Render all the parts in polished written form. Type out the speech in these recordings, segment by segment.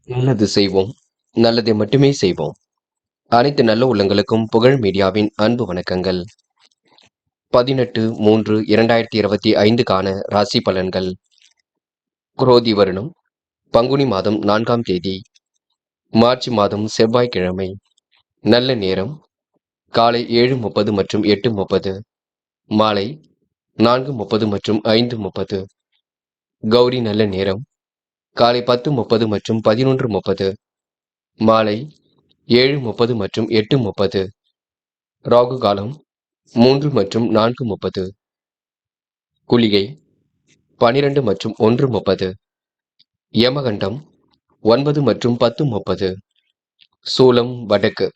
நல்லது செய்வோம். நல்லதை மட்டுமே செய்வோம். அனைத்து நல்ல உள்ளங்களுக்கும் புகழ் மீடியாவின் அன்பு வணக்கங்கள். 18/3/2025க்கான ராசி பலன்கள். குரோதி வருடம் பங்குனி மாதம் 4ஆம் தேதி, மார்ச் மாதம் செவ்வாய்க்கிழமை. நல்ல நேரம் காலை 7:30 மற்றும் 8:30, மாலை 4:30 மற்றும் 5:30. கௌரி நல்ல நேரம் காலை 10:30 மற்றும் 11:30, மாலை 7:30 மற்றும் 8:30. ராகு காலம் 3 மற்றும் 4:30. குளிகை 12 மற்றும் 1:30. யமகண்டம் 9 மற்றும் 10:30. சூலம் வடக்கு.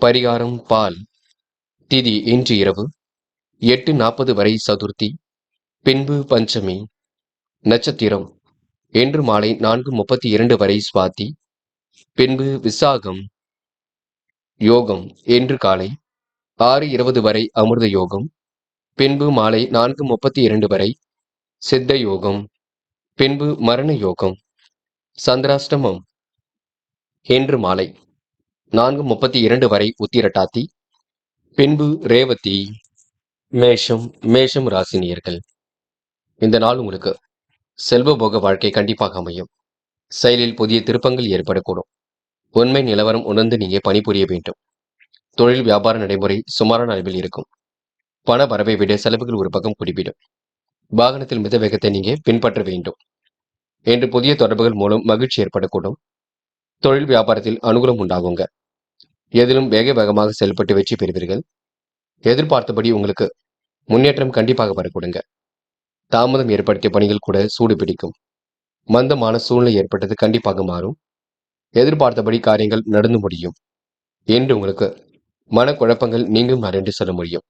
பரிகாரம் பால். திதி இன்று இரவு 8:40 வரை சதுர்த்தி, பின்பு பஞ்சமி. நட்சத்திரம் இன்று மாலை 4:32 வரை சுவாதி, பின்பு விசாகம். யோகம் இன்று காலை 6:20 வரை அமிர்த யோகம், பின்பு மாலை 4:32 வரை சித்த யோகம், பின்பு மரண யோகம். சந்திராஷ்டமம் இன்று மாலை 4:32 வரை உத்திரட்டாதி, பின்பு ரேவதி. மேஷம் ராசினியர்கள். இந்த நாள் உங்களுக்கு செல்வபோக வாழ்க்கை கண்டிப்பாக அமையும். செயலில் புதிய திருப்பங்கள் ஏற்படக்கூடும். உண்மை நிலவரம் உணர்ந்து நீங்க பணிபுரிய வேண்டும். தொழில் வியாபார நடைமுறை சுமாரான அளவில் இருக்கும். பண வரவை விட செலவுகள் ஒரு பக்கம் குடிவிடும். வாகனத்தில் மித வேகத்தை நீங்க பின்பற்ற வேண்டும். இன்று புதிய தொடர்புகள் மூலம் மகிழ்ச்சி ஏற்படக்கூடும். தொழில் வியாபாரத்தில் அனுகூலம் உண்டாகுங்க. எதிலும் வேகமாக செயல்பட்டு வெற்றி பெறுவீர்கள். எதிர்பார்த்தபடி உங்களுக்கு முன்னேற்றம் கண்டிப்பாக வரக்கூடுங்க. தாமதம் ஏற்படுத்திய பணிகள் கூட சூடு பிடிக்கும். மந்தமான சூழ்நிலை ஏற்பட்டது கண்டிப்பாக மாறும். எதிர்பார்த்தபடி காரியங்கள் நடந்து முடியும். என்று உங்களுக்கு மனக்குழப்பங்கள் நீங்கும் நாள் என்று சொல்ல முடியும்.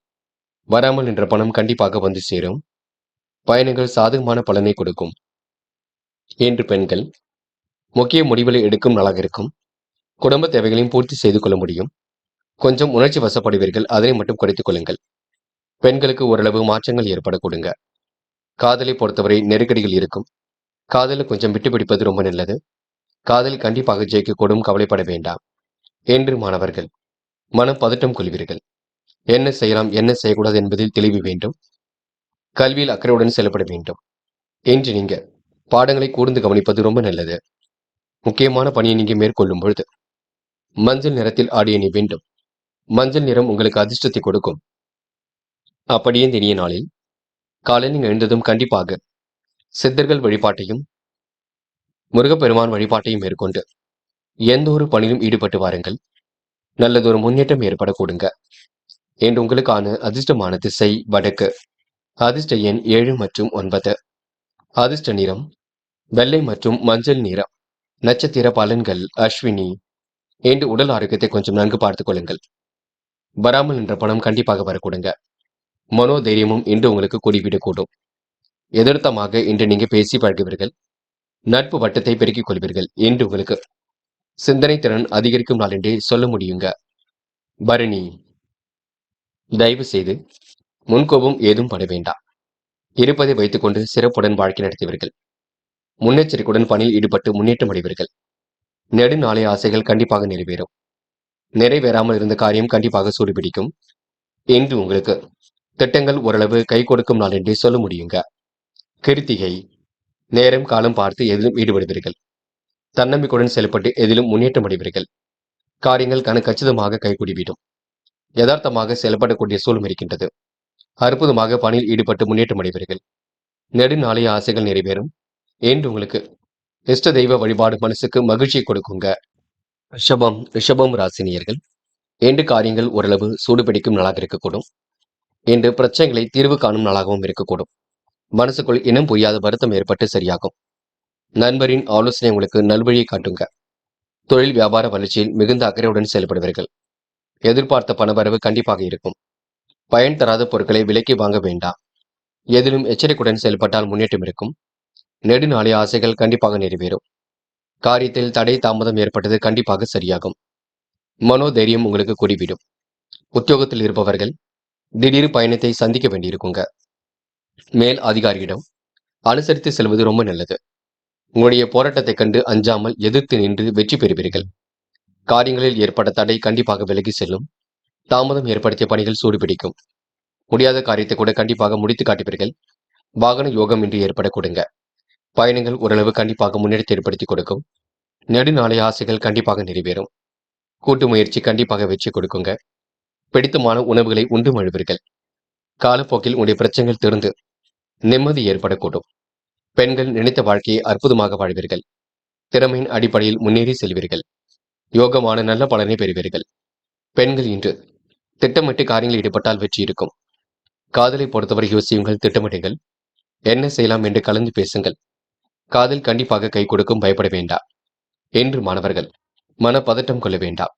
வராமல் நின்ற பணம் கண்டிப்பாக வந்து சேரும். பயணங்கள் சாதகமான பலனை கொடுக்கும். என்று பெண்கள் முக்கிய முடிவுகளை எடுக்கும் நாளாக இருக்கும். குடும்ப தேவைகளையும் பூர்த்தி செய்து கொள்ள முடியும். கொஞ்சம் உணர்ச்சி வசப்படுவீர்கள், அதனை மட்டும் குறைத்துக் கொள்ளுங்கள். பெண்களுக்கு ஓரளவு மாற்றங்கள் ஏற்படக்கூடுங்க. காதலை பொறுத்தவரை நெருக்கடிகள் இருக்கும். காதலில் கொஞ்சம் விட்டு பிடிப்பது ரொம்ப நல்லது. காதல் கண்டிப்பாக ஜெயிக்கக்கூடும், கவலைப்பட வேண்டாம். என்று மாணவர்கள் மனம் பதட்டம் கொள்வீர்கள். என்ன செய்யலாம் என்ன செய்யக்கூடாது என்பதில் தெளிவு வேண்டும். கல்வியில் அக்கறையுடன் செயல்பட வேண்டும். என்று நீங்க பாடங்களை கூர்ந்து கவனிப்பது ரொம்ப நல்லது. முக்கியமான பணியை நீங்க மேற்கொள்ளும் பொழுது மஞ்சள் நிறத்தில் ஆடை அணி வேண்டும். மஞ்சள் நிறம் உங்களுக்கு அதிர்ஷ்டத்தை கொடுக்கும். அப்படியே இந்த இனிய நாளில் காலையில் நீங்க எழுந்ததும் கண்டிப்பாக சித்தர்கள் வழிபாட்டையும் முருகப்பெருமான் வழிபாட்டையும் மேற்கொண்டு எந்த ஒரு பணியிலும் ஈடுபட்டு வாருங்கள். நல்லதொரு முன்னேற்றம் ஏற்படக்கூடுங்க. என்று உங்களுக்கான அதிர்ஷ்டமான திசை வடக்கு. அதிர்ஷ்ட எண் 7 மற்றும் 9. அதிர்ஷ்ட நிறம் வெள்ளை மற்றும் மஞ்சள் நிறம். நட்சத்திர பலன்கள் அஸ்வினி. என்று உடல் ஆரோக்கியத்தை கொஞ்சம் நன்கு பார்த்துக் கொள்ளுங்கள். வராமல் நின்ற பணம் கண்டிப்பாக வரக்கூடுங்க. மனோதைரியமும் இன்று உங்களுக்கு கூடிவிடக்கூடும். எதிர்த்தமாக இன்று நீங்க பேசி பழகுவீர்கள். நட்பு வட்டத்தை பெருக்கிக் கொள்வீர்கள். என்று உங்களுக்கு சிந்தனை திறன் அதிகரிக்கும் நாள் என்றே சொல்ல முடியுங்க. பரணி. தயவு செய்து முன்கோபம் ஏதும் பட வேண்டாம். இருப்பதை வைத்துக்கொண்டு சிறப்புடன் வாழ்க்கை நடத்துவீர்கள். முன்னெச்சரிக்கையுடன் பணியில் ஈடுபட்டு முன்னேற்றம் அடைவீர்கள். நெடுநாளைய ஆசைகள் கண்டிப்பாக நிறைவேறும். நிறைவேறாமல் இருந்த காரியம் கண்டிப்பாக சூடுபிடிக்கும். என்று உங்களுக்கு திட்டங்கள் ஓரளவு கை கொடுக்கும் நாள் என்றே சொல்ல முடியுங்க. கிருத்திகை. நேரம் காலம் பார்த்து எதிலும் ஈடுபடுவீர்கள். தன்னம்பிக்கையுடன் செயல்பட்டு எதிலும் முன்னேற்றம் அடைவீர்கள். காரியங்கள் கச்சிதமாக கைகூடிவிடும். யதார்த்தமாக செயல்படக்கூடிய சூழல் இருக்கின்றது. அற்புதமாக பணியில் ஈடுபட்டு முன்னேற்றம் அடைவீர்கள். நெடுநாளைய ஆசைகள் நிறைவேறும். என்று உங்களுக்கு இஷ்ட தெய்வ வழிபாடு மனசுக்கு மகிழ்ச்சியை கொடுக்குங்க. ரிஷபம் ராசினியர்கள். என்று காரியங்கள் ஓரளவு சூடுபிடிக்கும் நாளாக இருக்கக்கூடும். என்று பிரச்சனைகளை தீர்வு காணும் நாளாகவும் இருக்கக்கூடும். மனசுக்குள் இனம் புரியாத வருத்தம் ஏற்பட்டு சரியாகும். நண்பரின் ஆலோசனை உங்களுக்கு நல்வழியை காட்டுங்க. தொழில் வியாபார வளர்ச்சியில் மிகுந்த அக்கறையுடன் செயல்படுவீர்கள். எதிர்பார்த்த பணவரவு கண்டிப்பாக இருக்கும். பயன் தராத பொருட்களை விலைக்கு வாங்க வேண்டாம். எதிலும் எச்சரிக்கையுடன் செயல்பட்டால் முன்னேற்றம் இருக்கும். நெடுநாளைய ஆசைகள் கண்டிப்பாக நிறைவேறும். காரியத்தில் தடை தாமதம் ஏற்பட்டது கண்டிப்பாக சரியாகும். மனோதைரியம் உங்களுக்கு கூடிவிடும். உத்தியோகத்தில் இருப்பவர்கள் திடீர் பயணத்தை சந்திக்க வேண்டியிருக்குங்க. மேல் அதிகாரியிடம் அனுசரித்து செல்வது ரொம்ப நல்லது. உங்களுடைய போராட்டத்தைக் கண்டு அஞ்சாமல் எதிர்த்து நின்று வெற்றி பெறுவீர்கள். காரியங்களில் ஏற்பட்ட தடை கண்டிப்பாக விலகி செல்லும். தாமதம் ஏற்படுத்திய பணிகள் சூடுபிடிக்கும். முடியாத காரியத்தை கூட கண்டிப்பாக முடித்து காட்டுவீர்கள். வாகன யோகம் இன்று ஏற்பட கொடுங்க. பயணங்கள் ஓரளவு கண்டிப்பாக முன்னேற்றத்தை ஏற்படுத்தி கொடுக்கும். நெடுநாளைய ஆசைகள் கண்டிப்பாக நிறைவேறும். கூட்டு முயற்சி கண்டிப்பாக வெற்றி கொடுக்குங்க. பிடித்தமான உணவுகளை உண்டு மழுவீர்கள். காலப்போக்கில் உங்களுடைய பிரச்சனைகள் தீர்ந்து நிம்மதி ஏற்படக்கூடும். பெண்கள் நினைத்த வாழ்க்கையை அற்புதமாக வாழ்வீர்கள். திறமையின் அடிப்படையில் முன்னேறி செல்வீர்கள். யோகமான நல்ல பலனை பெறுவீர்கள். பெண்கள் இன்று திட்டமிட்டு காரியங்களில் ஈடுபட்டால் வெற்றி இருக்கும். காதலை பொறுத்தவரை யோசியுங்கள், திட்டமிடுங்கள். என்ன செய்யலாம் என்று கலந்து பேசுங்கள். காதல் கண்டிப்பாக கை கொடுக்கும், பயப்பட வேண்டாம். என்று மாணவர்கள் மனப்பதட்டம் கொள்ள வேண்டாம்.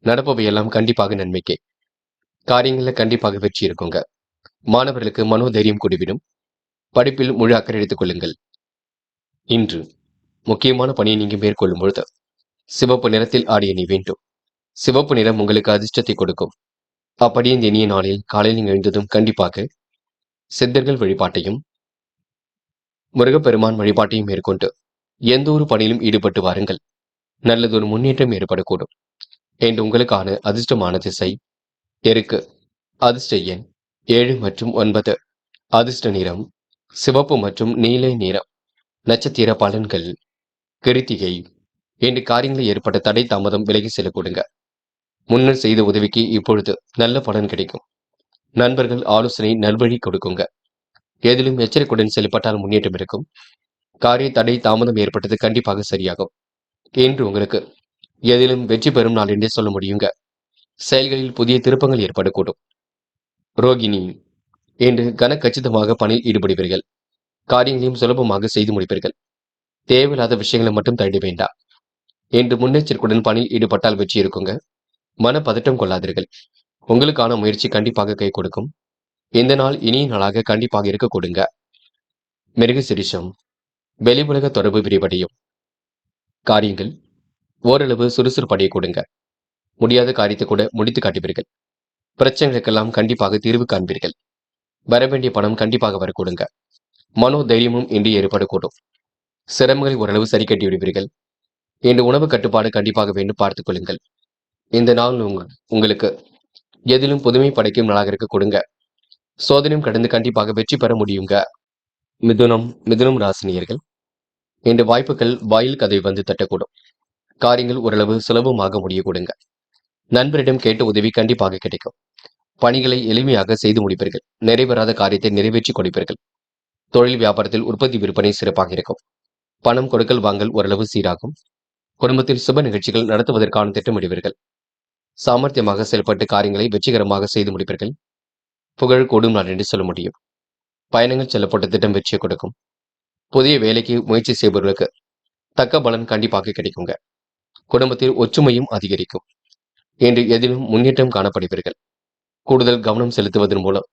நடப்பவையெல்லாம் கண்டிப்பாக நன்மைக்கே. காரியங்களில் கண்டிப்பாக வெற்றி இருக்குங்க. மாணவர்களுக்கு மனோதைரியம் கூடிவிடும். படிப்பில் முழு அக்கறை எடுத்துக் கொள்ளுங்கள். இன்று முக்கியமான பணியை நீங்க மேற்கொள்ளும் பொழுது சிவப்பு நிறத்தில் ஆடிய நீ வேண்டும். சிவப்பு நிறம் உங்களுக்கு அதிர்ஷ்டத்தை கொடுக்கும். அப்படியே இந்த இனிய நாளில் காலையில் நீங்கள் எழுந்ததும் கண்டிப்பாக சித்தர்கள் வழிபாட்டையும் முருகப்பெருமான் வழிபாட்டையும் மேற்கொண்டு எந்த ஒரு பணியிலும் ஈடுபட்டு வாருங்கள். நல்லதொரு முன்னேற்றம் ஏற்படக்கூடும். என்று உங்களுக்கான அதிர்ஷ்டமான திசை எருக்கு. அதிர்ஷ்ட எண் 7 மற்றும் 9. அதிர்ஷ்ட நிறம் சிவப்பு மற்றும் நீல நிறம். நட்சத்திர பலன்கள். கிருத்திகை. என்று காரியங்களில் ஏற்பட்ட தடை தாமதம் விலகி செல்ல கொடுங்க. முன்னர் செய்த உதவிக்கு இப்பொழுது நல்ல பலன் கிடைக்கும். நண்பர்கள் ஆலோசனை நல்வழி கொடுக்குங்க. எதிலும் எச்சரிக்கையுடன் செயல்பட்டால் முன்னேற்றம் இருக்கும். காரிய தடை தாமதம் ஏற்பட்டது கண்டிப்பாக சரியாகும். இன்று உங்களுக்கு எதிலும் வெற்றி பெறும் நாள் என்றே சொல்ல முடியுங்க. செயல்களில் புதிய திருப்பங்கள் ஏற்படக்கூடும். ரோகிணி. என்று கனக்கச்சிதமாக பணியில் ஈடுபடுவீர்கள். காரியங்களையும் சுலபமாக செய்து முடிப்பீர்கள். தேவையில்லாத விஷயங்களை மட்டும் தள்ளி வேண்டாம். என்று முன்னெச்சரிக்கையுடன் பணியில் ஈடுபட்டால் வெற்றி இருக்குங்க. மனப்பதட்டம் கொள்ளாதீர்கள். உங்களுக்கான முயற்சி கண்டிப்பாக கை கொடுக்கும். இந்த நாள் இனிய நாளாக கண்டிப்பாக இருக்க கொடுங்க. மிருகசிரிஷம். வெளி உலக தொடர்பு விரிவடையும். காரியங்கள் ஓரளவு சுறுசுறுப்படைய கொடுங்க. முடியாத காரியத்தை கூட முடித்து காட்டுவீர்கள். பிரச்சனைகளுக்கெல்லாம் கண்டிப்பாக தீர்வு காண்பீர்கள். வரவேண்டிய பணம் கண்டிப்பாக வரக்கூடுங்க. மனோ தைரியமும் இன்று ஏற்படக்கூடும். சிரமங்களை ஓரளவு சரி கட்டி விடுவீர்கள். இன்று உணவு கட்டுப்பாடு கண்டிப்பாக வேண்டும், பார்த்துக் கொள்ளுங்கள். இந்த நாள் உங்களுக்கு எதிலும் புதுமை படைக்கும் நாளாக இருக்க கொடுங்க. சோதனையும் கடந்து கண்டிப்பாக வெற்றி பெற முடியுங்க. மிதுனம் ராசினியர்கள். இன்று வாய்ப்புகள் வாயில் கதை வந்து தட்டக்கூடும். காரியங்கள் ஓரளவு சுலபமாக முடிய கொடுங்க. நண்பரிடம் கேட்ட உதவி கண்டிப்பாக கிடைக்கும். பணிகளை எளிமையாக செய்து முடிப்பீர்கள். நிறைவேறாத காரியத்தை நிறைவேற்றி கொடுப்பீர்கள். தொழில் வியாபாரத்தில் உற்பத்தி விற்பனை சிறப்பாக இருக்கும். பணம் கொடுக்கல் வாங்கல் ஓரளவு சீராகும். குடும்பத்தில் சுப நிகழ்ச்சிகள் நடத்துவதற்கான திட்டமிடுவீர்கள். சாமர்த்தியமாக செயல்பட்டு காரியங்களை வெற்றிகரமாக செய்து முடிப்பீர்கள். புகழ் கூடும் நாள் என்று சொல்ல முடியும். பயணங்கள் செல்லப்பட்ட திட்டம் வெற்றியை கொடுக்கும். புதிய வேலைக்கு முயற்சி செய்பவர்களுக்கு தக்க பலன் கண்டிப்பாக கிடைக்குங்க. குடும்பத்தில் ஒற்றுமையும் அதிகரிக்கும். என்று எதிலும் முன்னேற்றம் காணப்படுவீர்கள். கூடுதல் கவனம் செலுத்துவதன் மூலம்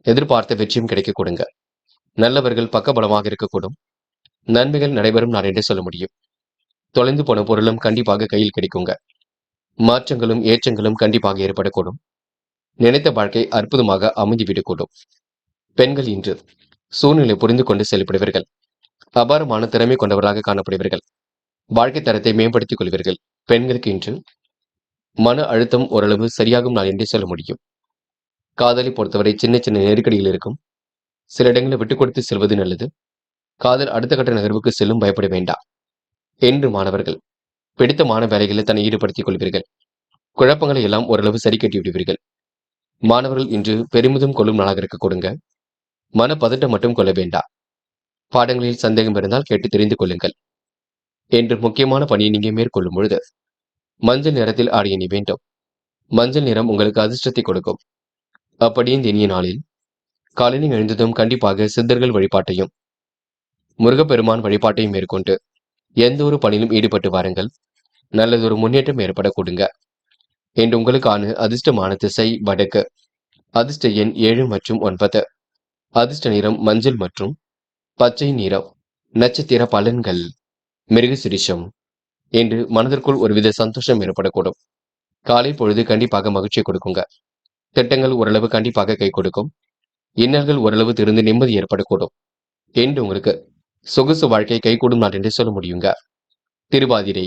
எதிர்பார்த்த வெற்றியும் கிடைக்க கொடுங்க. நல்லவர்கள் பக்கபலமாக இருக்கக்கூடும். நன்மைகள் நடைபெறும் நாள் என்று சொல்ல முடியும். தொலைந்து போன பொருளும் கண்டிப்பாக கையில் கிடைக்குங்க. மாற்றங்களும் ஏற்றங்களும் கண்டிப்பாக ஏற்படக்கூடும். நினைத்த வாழ்க்கை அற்புதமாக அமைந்துவிடக்கூடும். பெண்கள் இன்று சூழ்நிலை புரிந்து கொண்டு செயல்படுவீர்கள். அபாரமான திறமை கொண்டவராக காணப்படுவீர்கள். வாழ்க்கை தரத்தை மேம்படுத்திக் கொள்வீர்கள். பெண்களுக்கு இன்று மன அழுத்தம் ஓரளவு சரியாகும் நாள் என்றே சொல்ல முடியும். காதலை பொறுத்தவரை சின்ன சின்ன நெருக்கடிகள் இருக்கும். சில இடங்களில் விட்டுக் கொடுத்து செல்வது நல்லது. காதல் அடுத்த கட்ட நகர்வுக்கு செல்லும், பயப்பட வேண்டாம். என்று மாணவர்கள் பிடித்தமான வேலைகளில் தன்னை ஈடுபடுத்திக் கொள்வீர்கள். குழப்பங்களை எல்லாம் ஓரளவு சரி கட்டி விடுவீர்கள். மாணவர்கள் இன்று பெருமிதம் கொள்ளும் நாளாக இருக்க கொடுங்க. மன பதட்டம் மட்டும் கொள்ள வேண்டாம். பாடங்களில் சந்தேகம் இருந்தால் கேட்டு தெரிந்து கொள்ளுங்கள். என்று முக்கியமான பணியை நீங்க மேற்கொள்ளும் பொழுது மஞ்சள் நிறத்தில் ஆடிய நீ வேண்டும். மஞ்சள் நிறம் உங்களுக்கு அதிர்ஷ்டத்தை கொடுக்கும். அப்படியே இந்த இனிய நாளில் காலையில் எழுந்ததும் கண்டிப்பாக சித்தர்கள் வழிபாட்டையும் முருகப்பெருமான் வழிபாட்டையும் மேற்கொண்டு எந்த ஒரு பணியிலும் ஈடுபட்டு வாருங்கள். நல்லதொரு முன்னேற்றம் ஏற்பட கொடுங்க. என்று உங்களுக்கான அதிர்ஷ்டமான திசை வடக்கு. அதிர்ஷ்ட எண் 7 மற்றும் 9. அதிர்ஷ்ட நிறம் மஞ்சள் மற்றும் பச்சை நிறம். நட்சத்திர பலன்கள். மிருகசிரிஷம். என்று மனதிற்குள் ஒருவித சந்தோஷம் ஏற்படக்கூடும். காலை பொழுது கண்டிப்பாக மகிழ்ச்சியை கொடுக்குங்க. திட்டங்கள் ஓரளவு கண்டிப்பாக கை கொடுக்கும். இன்னல்கள் ஓரளவு திருந்து நிம்மதி ஏற்படக்கூடும். என்று உங்களுக்கு சொகுசு வாழ்க்கை கைகூடும் நாள் என்றே சொல்ல முடியுங்க. திருவாதிரை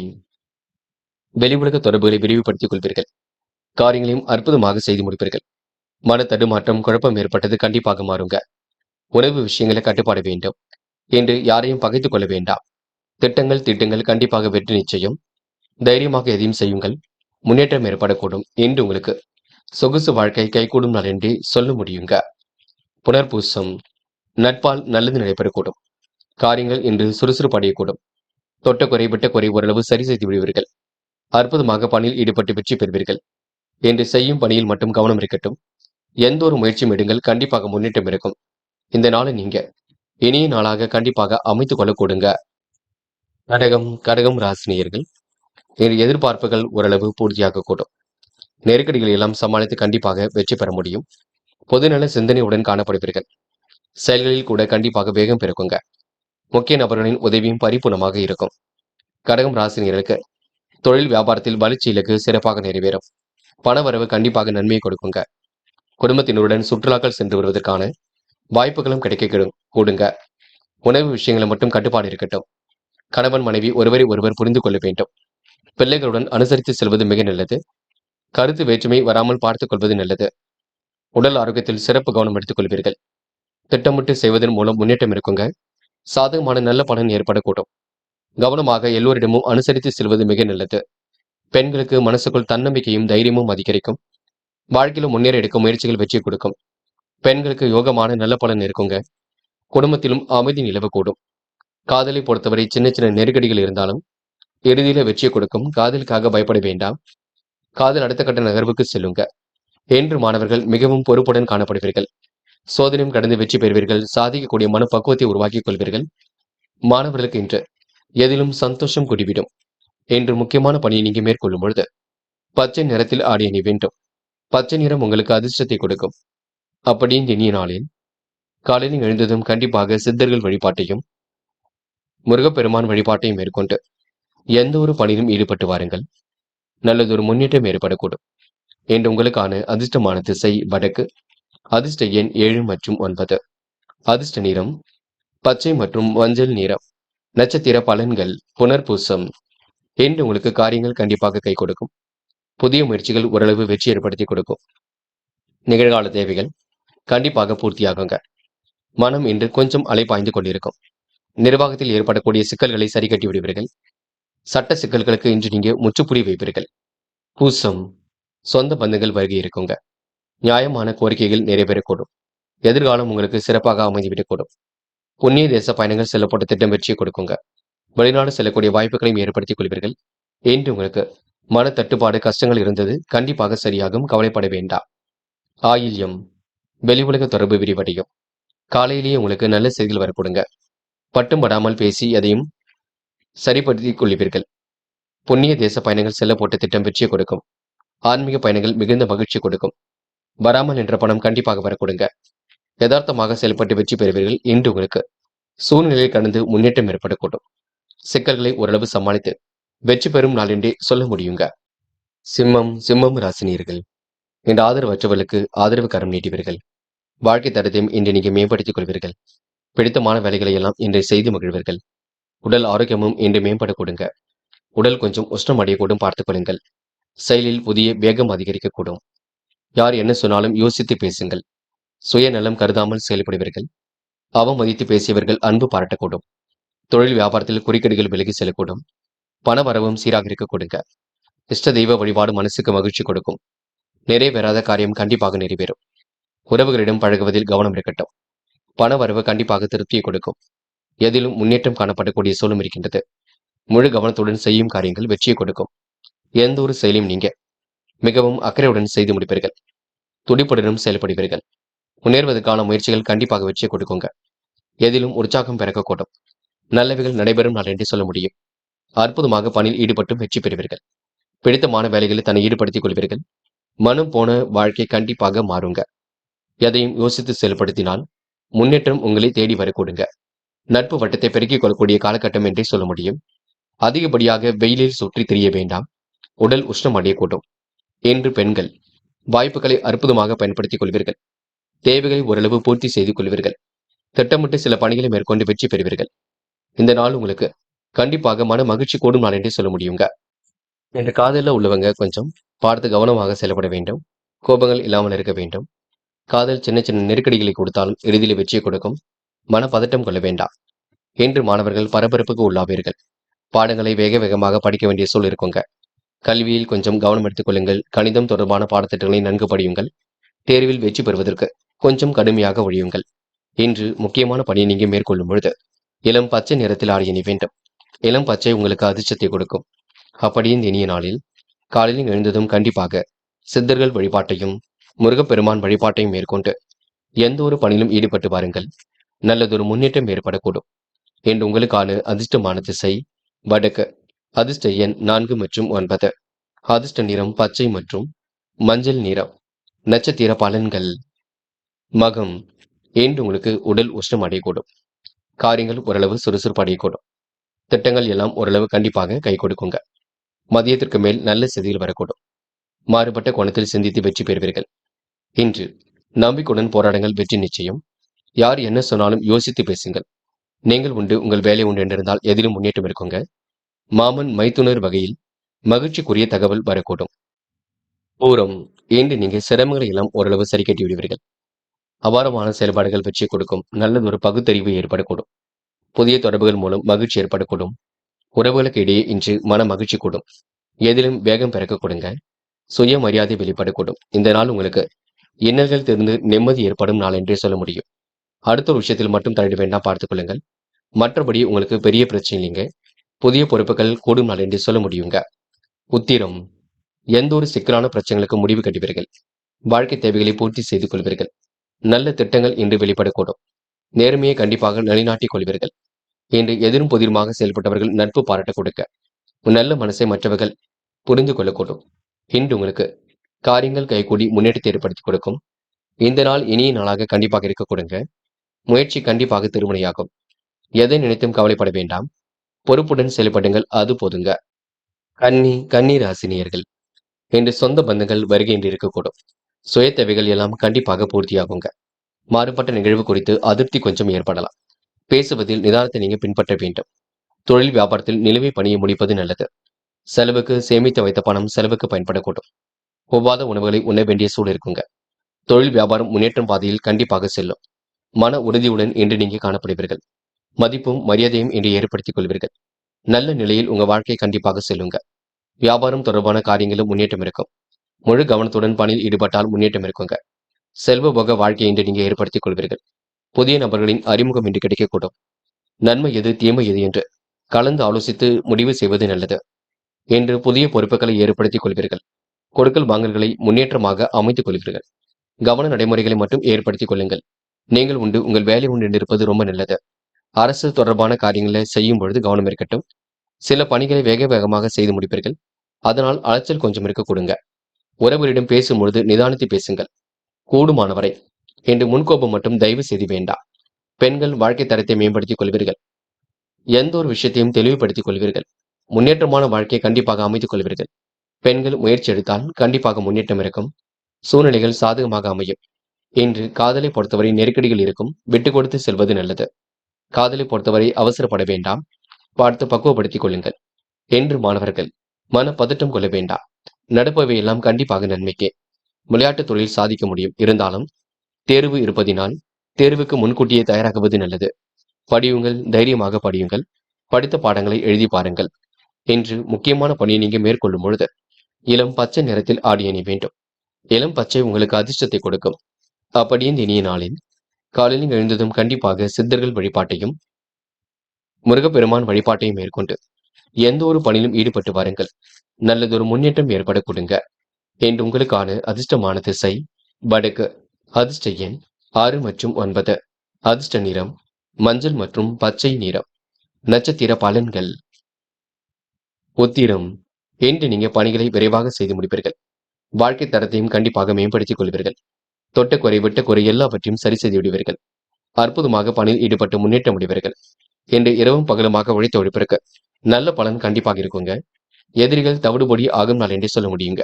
வெளி உலக தொடர்புகளை விரிவுபடுத்திக் கொள்வீர்கள். காரியங்களையும் அற்புதமாக செய்து முடிப்பீர்கள். மன தடுமாற்றம், குழப்பம் ஏற்பட்டது கண்டிப்பாக மாறுங்க. உணவு விஷயங்களை கட்டுப்பாட வேண்டும் என்று யாரையும் பகைத்துக் கொள்ள வேண்டாம். திட்டங்கள் கண்டிப்பாக வெற்றி நிச்சயம். தைரியமாக எதையும் செய்யுங்கள். முன்னேற்றம் ஏற்படக்கூடும் என்று உங்களுக்கு சொகுசு வாழ்க்கை கைகூடும் நாள் என்றே சொல்ல முடியுங்க. புனர்பூசம் நட்பால் நல்லது நடைபெறக்கூடும். காரியங்கள் இன்று சுறுசுறுப்பு அடையக்கூடும். தொட்ட குறை விட்ட குறை ஓரளவு சரி செய்து விடுவீர்கள். அற்புதமாக பணியில் ஈடுபட்டு வெற்றி பெறுவீர்கள். என்று செய்யும் பணியில் மட்டும் கவனம் இருக்கட்டும். எந்த ஒரு முயற்சியும் எடுங்கள், கண்டிப்பாக முன்னேற்றம் இருக்கும். இந்த நாளை நீங்க இனிய நாளாக கண்டிப்பாக அமைத்துக் கொள்ள கொடுங்க. கடகம் ராசினியர்கள் எதிர்பார்ப்புகள் ஓரளவு பூர்த்தியாக கூடும். நெருக்கடிகளை எல்லாம் சமாளித்து கண்டிப்பாக வெற்றி பெற முடியும். பொதுநல சிந்தனையுடன் காணப்படுவீர்கள். செயல்களில் கூட கண்டிப்பாக வேகம் பெருக்குங்க. முக்கிய நபர்களின் உதவியும் பரிபூர்ணமாக இருக்கும். கடகம் ராசினியர்களுக்கு தொழில் வியாபாரத்தில் வளர்ச்சி இலக்கு சிறப்பாக நிறைவேறும். பணவரவு கண்டிப்பாக நன்மையை கொடுக்குங்க. குடும்பத்தினருடன் சுற்றுலாக்கள் சென்று வருவதற்கான வாய்ப்புகளும் கிடைக்க கூடுங்க. உணவு விஷயங்களை மட்டும் கட்டுப்பாடு இருக்கட்டும். கணவன் மனைவி ஒருவரை ஒருவர் புரிந்து கொள்ள வேண்டும். பிள்ளைகளுடன் அனுசரித்து செல்வது மிக நல்லது. கருத்து வேற்றுமை வராமல் பார்த்துக் கொள்வது நல்லது. உடல் ஆரோக்கியத்தில் சிறப்பு கவனம் எடுத்துக் கொள்வீர்கள். திட்டமிட்டு செய்வதன் மூலம் முன்னேற்றம் இருக்குங்க. சாதகமான நல்ல பலன் ஏற்படக்கூடும். கவனமாக எல்லோரிடமும் அனுசரித்து செல்வது மிக நல்லது. பெண்களுக்கு மனசுக்குள் தன்னம்பிக்கையும் தைரியமும் அதிகரிக்கும். வாழ்க்கையில முன்னேற எடுக்கும் முயற்சிகள் வெற்றி கொடுக்கும். பெண்களுக்கு யோகமான நல்ல பலன் இருக்குங்க. குடும்பத்திலும் அமைதி நிலவக்கூடும். காதலை பொறுத்தவரை சின்ன சின்ன நெருக்கடிகள் இருந்தாலும் இறுதியில வெற்றியை கொடுக்கும். காதலுக்காக பயப்பட வேண்டாம். காதல் அடுத்த கட்ட நகர்வுக்கு செல்லுங்க. என்று மாணவர்கள் மிகவும் பொறுப்புடன் காணப்படுவீர்கள். சோதனையும் கடந்து வெற்றி பெறுவீர்கள். சாதிக்கக்கூடிய மனப்பக்குவத்தை உருவாக்கிக் கொள்வீர்கள். மாணவர்களுக்கு இன்று எதிலும் சந்தோஷம் குடிவிடும். என்று முக்கியமான பணியை நீங்க மேற்கொள்ளும் பொழுது பச்சை நிறத்தில் ஆடை அணி வேண்டும். பச்சை நிறம் உங்களுக்கு அதிர்ஷ்டத்தை கொடுக்கும். அப்படி இந்த இனிய நாளில் காலையில் எழுந்ததும் கண்டிப்பாக சித்தர்கள் வழிபாட்டையும் முருகப்பெருமான் வழிபாட்டையும் மேற்கொண்டு எந்த ஒரு பணியிலும் ஈடுபட்டு வாருங்கள். நல்லதொரு முன்னேற்றம் ஏற்படக்கூடும். என்று உங்களுக்கான அதிர்ஷ்டமான திசை வடக்கு. அதிர்ஷ்ட எண் 7 மற்றும் 9. அதிர்ஷ்ட நிறம் பச்சை மற்றும் மஞ்சள் நிறம். நட்சத்திர பலன்கள் புனர்பூசம். என்று உங்களுக்கு காரியங்கள் கண்டிப்பாக கை கொடுக்கும். புதிய முயற்சிகள் ஓரளவு வெற்றி ஏற்படுத்தி கொடுக்கும். நிகழ்கால தேவைகள் கண்டிப்பாக பூர்த்தியாகுங்க. மனம் இன்று கொஞ்சம் அலைபாய்ந்து கொண்டிருக்கும். நிர்வாகத்தில் ஏற்படக்கூடிய சிக்கல்களை சரி கட்டி விடுவீர்கள். சட்ட சிக்கல்களுக்கு இன்று நீங்க முற்றுப்புள்ளி வைப்பீர்கள். பூசம் சொந்த பந்தங்கள் வருகை இருக்குங்க. நியாயமான கோரிக்கைகள் நிறைவேறக்கூடும். எதிர்காலம் உங்களுக்கு சிறப்பாக அமைந்துவிடக்கூடும். புண்ணிய தேச பயணங்கள் செல்லப்பட்ட திட்டம் வெற்றியை கொடுக்குங்க. வெளிநாடு செல்லக்கூடிய வாய்ப்புகளையும் ஏற்படுத்திக் கொள்வீர்கள். இன்று உங்களுக்கு மன தட்டுப்பாடு கஷ்டங்கள் இருந்தது கண்டிப்பாக சரியாகும். கவலைப்பட வேண்டாம். ஆயில்யம் வெளி உலக தொடர்பு விரிவடையும். காலையிலேயே உங்களுக்கு நல்ல செய்திகள் வரக்கூடுங்க. பட்டும் படாமல் பேசி எதையும் சரிப்படுத்திக் கொள்வீர்கள். புண்ணிய தேச பயணங்கள் செல்ல போட்ட திட்டம் வெற்றியை கொடுக்கும். ஆன்மீக பயணங்கள் மிகுந்த மகிழ்ச்சி கொடுக்கும். வராமல் என்ற பணம் கண்டிப்பாக வரக்கூடுங்க. யதார்த்தமாக செயல்பட்டு வெற்றி பெறுவீர்கள். இன்று உங்களுக்கு சூழ்நிலையை கடந்து முன்னேற்றம் ஏற்படக்கூடும். சிக்கல்களை ஓரளவு சமாளித்து வெற்றி பெறும் நாள் என்றே சொல்ல முடியுங்க. சிம்மம் ராசினியர்கள் என்ற ஆதரவற்றவர்களுக்கு ஆதரவு கரம் நீட்டுவீர்கள். வாழ்க்கை தரத்தையும் இன்று நீங்க மேம்படுத்திக் கொள்வீர்கள். பிடித்தமான வேலைகளை எல்லாம் இன்றை செய்து மகிழ்வீர்கள். உடல் ஆரோக்கியமும் இன்று மேம்பட கொடுங்க. உடல் கொஞ்சம் உஷ்ணம் அடையக்கூடும், பார்த்துக் கொள்ளுங்கள். செயலில் புதிய வேகம் அதிகரிக்கக்கூடும். யார் என்ன சொன்னாலும் யோசித்து பேசுங்கள். சுயநலம் கருதாமல் செயல்படுவீர்கள். அவமதித்து பேசியவர்கள் அன்பு பாராட்டக்கூடும். தொழில் வியாபாரத்தில் குறுக்கீடுகள் விலகி செல்லக்கூடும். பண வரவும் சீராக இருக்க கொடுங்க. இஷ்ட தெய்வ வழிபாடு மனசுக்கு மகிழ்ச்சி கொடுக்கும். நிறைவேறாத காரியம் கண்டிப்பாக நிறைவேறும். உறவுகளிடம் பழகுவதில் கவனம் இருக்கட்டும். பண வரவு கண்டிப்பாக திருப்தியை கொடுக்கும். எதிலும் முன்னேற்றம் காணப்படக்கூடிய சூழலும் இருக்கின்றது. முழு கவனத்துடன் செய்யும் காரியங்கள் வெற்றியை கொடுக்கும். எந்த ஒரு செயலையும் நீங்க மிகவும் அக்கறையுடன் செய்து முடிப்பீர்கள். துடிப்புடனும் செயல்படுவீர்கள். முன்னேறுவதற்கான முயற்சிகள் கண்டிப்பாக வெற்றியை கொடுக்குங்க. எதிலும் உற்சாகம் பிறக்கக்கூடும். நல்லவைகள் நடைபெறும் நாள் என்று சொல்ல முடியும். அற்புதமாக பணியில் ஈடுபட்டும் வெற்றி பெறுவீர்கள். பிடித்தமான வேலைகளில் தன்னை ஈடுபடுத்திக் கொள்வீர்கள். மனம் போன வாழ்க்கை கண்டிப்பாக மாறுங்க. எதையும் யோசித்து செயல்படுத்தினால் முன்னேற்றம் உங்களை தேடி வரக்கூடுங்க. நட்பு வட்டத்தை பெருக்கிக் கொள்ளக்கூடிய காலகட்டம் என்றே சொல்ல முடியும். அதிகப்படியாக வெயிலில் சுற்றி திரிய வேண்டாம். உடல் உஷ்ணம் அடையக்கூடும். என்று பெண்கள் வாய்ப்புகளை அற்புதமாக பயன்படுத்திக் கொள்வீர்கள். தேவைகளை ஓரளவு பூர்த்தி செய்து கொள்வீர்கள். திட்டமிட்டு சில பணிகளை மேற்கொண்டு வெற்றி பெறுவீர்கள். இந்த நாள் உங்களுக்கு கண்டிப்பாக மன மகிழ்ச்சி கூடும் நாள் என்றே சொல்ல முடியுங்க. இந்த காதல்ல உள்ளவங்க கொஞ்சம் பார்த்து கவனமாக செயல்பட வேண்டும். கோபங்கள் இல்லாமல் இருக்க வேண்டும். காதல் சின்ன சின்ன நெருக்கடிகளை கொடுத்தாலும் எளிதில் வெற்றியை கொடுக்கும். மனப்பதட்டம் கொள்ள வேண்டாம். இன்று மாணவர்கள் பரபரப்புக்கு உள்ளாவீர்கள். பாடங்களை வேக வேகமாக படிக்க வேண்டிய சூழல் இருக்குங்க. கல்வியில் கொஞ்சம் கவனம் எடுத்துக் கொள்ளுங்கள். கணிதம் தொடர்பான பாடத்திட்டங்களை நன்கு படியுங்கள். தேர்வில் வெற்றி பெறுவதற்கு கொஞ்சம் கடுமையாக ஒழியுங்கள். இன்று முக்கியமான பணியை நீங்க மேற்கொள்ளும் பொழுது இளம் பச்சை நிறத்தில் ஆடிய அணி வேண்டும். இளம் பச்சை உங்களுக்கு அதிர்ஷ்டத்தை கொடுக்கும். அப்படியே இந்த இனிய நாளில் காலையில் எழுந்ததும் கண்டிப்பாக சித்தர்கள் வழிபாட்டையும் முருகப்பெருமான் வழிபாட்டையும் மேற்கொண்டு எந்த ஒரு பணியிலும் ஈடுபட்டு வாருங்கள். நல்லதொரு முன்னேற்றம் ஏற்படக்கூடும். என்று உங்களுக்கான அதிர்ஷ்டமான திசை வடக்கு. அதிர்ஷ்ட எண் 4 மற்றும் 9. அதிர்ஷ்ட நிறம் பச்சை மற்றும் மஞ்சள் நிறம். நட்சத்திர பலன்கள். மகம். இன்று உங்களுக்கு உடல் உஷ்ணம் அடையக்கூடும். காரியங்கள் ஓரளவு சுறுசுறுப்பு அடையக்கூடும். திட்டங்கள் எல்லாம் ஓரளவு கண்டிப்பாக கை கொடுக்குங்க. மதியத்திற்கு மேல் நல்ல செய்திகள் வரக்கூடும். மாறுபட்ட கோணத்தில் சிந்தித்து வெற்றி பெறுவீர்கள். இன்று நம்பிக்கையுடன் போராடுங்கள், வெற்றி நிச்சயம். யார் என்ன சொன்னாலும் யோசித்து பேசுங்கள். நீங்கள் உண்டு, உங்கள் வேலை உண்டு என்றிருந்தால் எதிலும் முன்னேற்றம் இருக்குங்க. மாமன் மைத்துனர் வகையில் மகிழ்ச்சிக்குரிய தகவல் வரக்கூடும். பூரம். இன்று நீங்க சிரமங்களை எல்லாம் ஓரளவு சரி கட்டி விடுவீர்கள். அபாரமான செயல்பாடுகள் வெற்றி கொடுக்கும். நல்லதொரு பகுத்தறிவு ஏற்படக்கூடும். புதிய தொடர்புகள் மூலம் மகிழ்ச்சி ஏற்படக்கூடும். உறவுகளுக்கு இடையே இன்று மன மகிழ்ச்சி கூடும். எதிலும் வேகம் பிறக்க கொடுங்க. சுயமரியாதை வெளிப்படக்கூடும். இந்த நாள் உங்களுக்கு இன்னல்கள் தெரிந்து நிம்மதி ஏற்படும் நாள் என்றே சொல்ல முடியும். அடுத்த ஒரு விஷயத்தில் மட்டும் தலையிட வேண்டாம், பார்த்துக் கொள்ளுங்கள். மற்றபடி உங்களுக்கு பெரிய பிரச்சனை இல்லைங்க. புதிய பொறுப்புகள் கூடும் நாள் என்றே சொல்ல முடியுங்க. உத்திரம். எந்த ஒரு சிக்கலான பிரச்சனைகளுக்கு முடிவு கட்டுவீர்கள். வாழ்க்கை தேவைகளை பூர்த்தி செய்து கொள்வீர்கள். நல்ல திட்டங்கள் இன்று வெளிப்படக்கூடும். நேர்மையை கண்டிப்பாக நிலைநாட்டிக் கொள்வீர்கள். இன்று எதிரும் புதிருமாக செயல்பட்டவர்கள் நட்பு பாராட்ட கொடுக்க நல்ல மனசை மற்றவர்கள் புரிந்து கொள்ளக்கூடும். இன்று உங்களுக்கு காரியங்கள் கைகூடி முன்னேற்றத்தை ஏற்படுத்தி கொடுக்கும். இந்த நாள் இனிய நாளாக கண்டிப்பாக இருக்க கொடுங்க. முயற்சி கண்டிப்பாக திருமணையாகும். எதை நினைத்தும் கவலைப்பட வேண்டாம். பொறுப்புடன் செயல்படுங்கள், அது போதுங்க. கன்னி ராசினியர்கள். இன்று சொந்த பந்தங்கள் வருகை என்று இருக்கக்கூடும். சுய தேவைகள் எல்லாம் கண்டிப்பாக பூர்த்தியாகுங்க. மாறுபட்ட நிகழ்வு குறித்து அதிருப்தி கொஞ்சம் ஏற்படலாம். பேசுவதில் நிதானத்தை நீங்க பின்பற்ற வேண்டும். தொழில் வியாபாரத்தில் நிலுவை பணியை முடிப்பது நல்லது. செலவுக்கு சேமித்து வைத்த பணம் செலவுக்கு பயன்படக்கூடும். ஒவ்வாத உணவுகளை உண்ண வேண்டிய சூழல் இருக்குங்க. தொழில் வியாபாரம் முன்னேற்றம் பாதையில் கண்டிப்பாக செல்லும். மன உறுதியுடன் இன்று நீங்க காணப்படுவீர்கள். மதிப்பும் மரியாதையும் இன்று ஏற்படுத்திக் கொள்வீர்கள். நல்ல நிலையில் உங்க வாழ்க்கை கண்டிப்பாக செல்லுங்க. வியாபாரம் தொடர்பான காரியங்களும் முன்னேற்றம் இருக்கும். முழு கவனத்துடன் பணியில் ஈடுபட்டால் முன்னேற்றம் இருக்குங்க. செல்வ போக வாழ்க்கையை இன்று நீங்க ஏற்படுத்திக் கொள்வீர்கள். புதிய நபர்களின் அறிமுகம் இன்று கிடைக்கக்கூடும். நன்மை எது தீமை எது என்று கலந்து ஆலோசித்து முடிவு செய்வது நல்லது. இன்று புதிய பொறுப்புகளை ஏற்படுத்திக் கொள்வீர்கள். கொடுக்கல் வாங்கல்களை முன்னேற்றமாக அமைத்துக் கொள்வீர்கள். கவன நடைமுறைகளை மட்டும் ஏற்படுத்திக் கொள்ளுங்கள். நீங்கள் உண்டு, உங்கள் வேலை உண்டு என்று இருப்பது ரொம்ப நல்லது. அரசு தொடர்பான காரியங்களை செய்யும் பொழுது கவனம் இருக்கட்டும். சில பணிகளை வேக வேகமாக செய்து முடிப்பீர்கள். அதனால் அலைச்சல் கொஞ்சம் இருக்க கொடுங்க. உறவுகளிடம் பேசும்பொழுது நிதானித்து பேசுங்கள். கூடுமானவரை இன்று முன்கோபம் மட்டும் தயவு செய்து வேண்டாம். பெண்கள் வாழ்க்கை தரத்தை மேம்படுத்திக் கொள்வீர்கள். எந்த ஒரு விஷயத்தையும் தெளிவுபடுத்திக் கொள்வீர்கள். முன்னேற்றமான வாழ்க்கையை கண்டிப்பாக அமைத்துக் கொள்வீர்கள். பெண்கள் முயற்சி எடுத்தால் கண்டிப்பாக முன்னேற்றம் இருக்கும். சூழ்நிலைகள் சாதகமாக அமையும். இன்று காதலை பொறுத்தவரை நெருக்கடிகள் இருக்கும். விட்டு கொடுத்து செல்வது நல்லது. காதலை பொறுத்தவரை அவசரப்பட வேண்டாம். பார்த்து பக்குவப்படுத்திக் கொள்ளுங்கள். என்று மாணவர்கள் மன பதட்டம் கொள்ள வேண்டாம். நடப்பவை எல்லாம் கண்டிப்பாக நன்மைக்கே. விளையாட்டுத் துறையில் சாதிக்க முடியும். இருந்தாலும் தேர்வு இருப்பதினால் தேர்வுக்கு முன்கூட்டியே தயாராகுவது நல்லது. படியுங்கள், தைரியமாக படியுங்கள். படித்த பாடங்களை எழுதி பாருங்கள். இன்று முக்கியமான பணியை நீங்க மேற்கொள்ளும் பொழுது இளம் பச்சை நிறத்தில் ஆடை அணி வேண்டும். இளம் பச்சை உங்களுக்கு அதிர்ஷ்டத்தை கொடுக்கும். அப்படியே இந்த இனிய நாளில் காலையில் எழுந்ததும் கண்டிப்பாக சித்தர்கள் வழிபாட்டையும் முருகப்பெருமான் வழிபாட்டையும் மேற்கொண்டு எந்த ஒரு பணியிலும் ஈடுபட்டு வாருங்கள். நல்லதொரு முன்னேற்றம் ஏற்பட கொடுங்க. என்று உங்களுக்கான அதிர்ஷ்டமான திசை வடக்கு. அதிர்ஷ்ட எண் 6 மற்றும் 9. அதிர்ஷ்ட நிறம் மஞ்சள் மற்றும் பச்சை நிறம். நட்சத்திர பலன்கள். உத்திரம். இன்று நீங்க பணிகளை விரைவாக செய்து முடிப்பீர்கள். வாழ்க்கை தரத்தையும் கண்டிப்பாக மேம்படுத்திக் கொள்வீர்கள். தொட்ட குறை விட்ட குறை எல்லாவற்றையும் சரி செய்து விடுவீர்கள். அற்புதமாக பணியில் ஈடுபட்டு முன்னேற்ற முடிவீர்கள். இன்று இரவும் பகலுமாக உழைத்து உழைப்பிற்கு நல்ல பலன் கண்டிப்பாக இருக்குங்க. எதிரிகள் தவிடுபொடி ஆகும் நாள் என்றே சொல்ல முடியுங்க.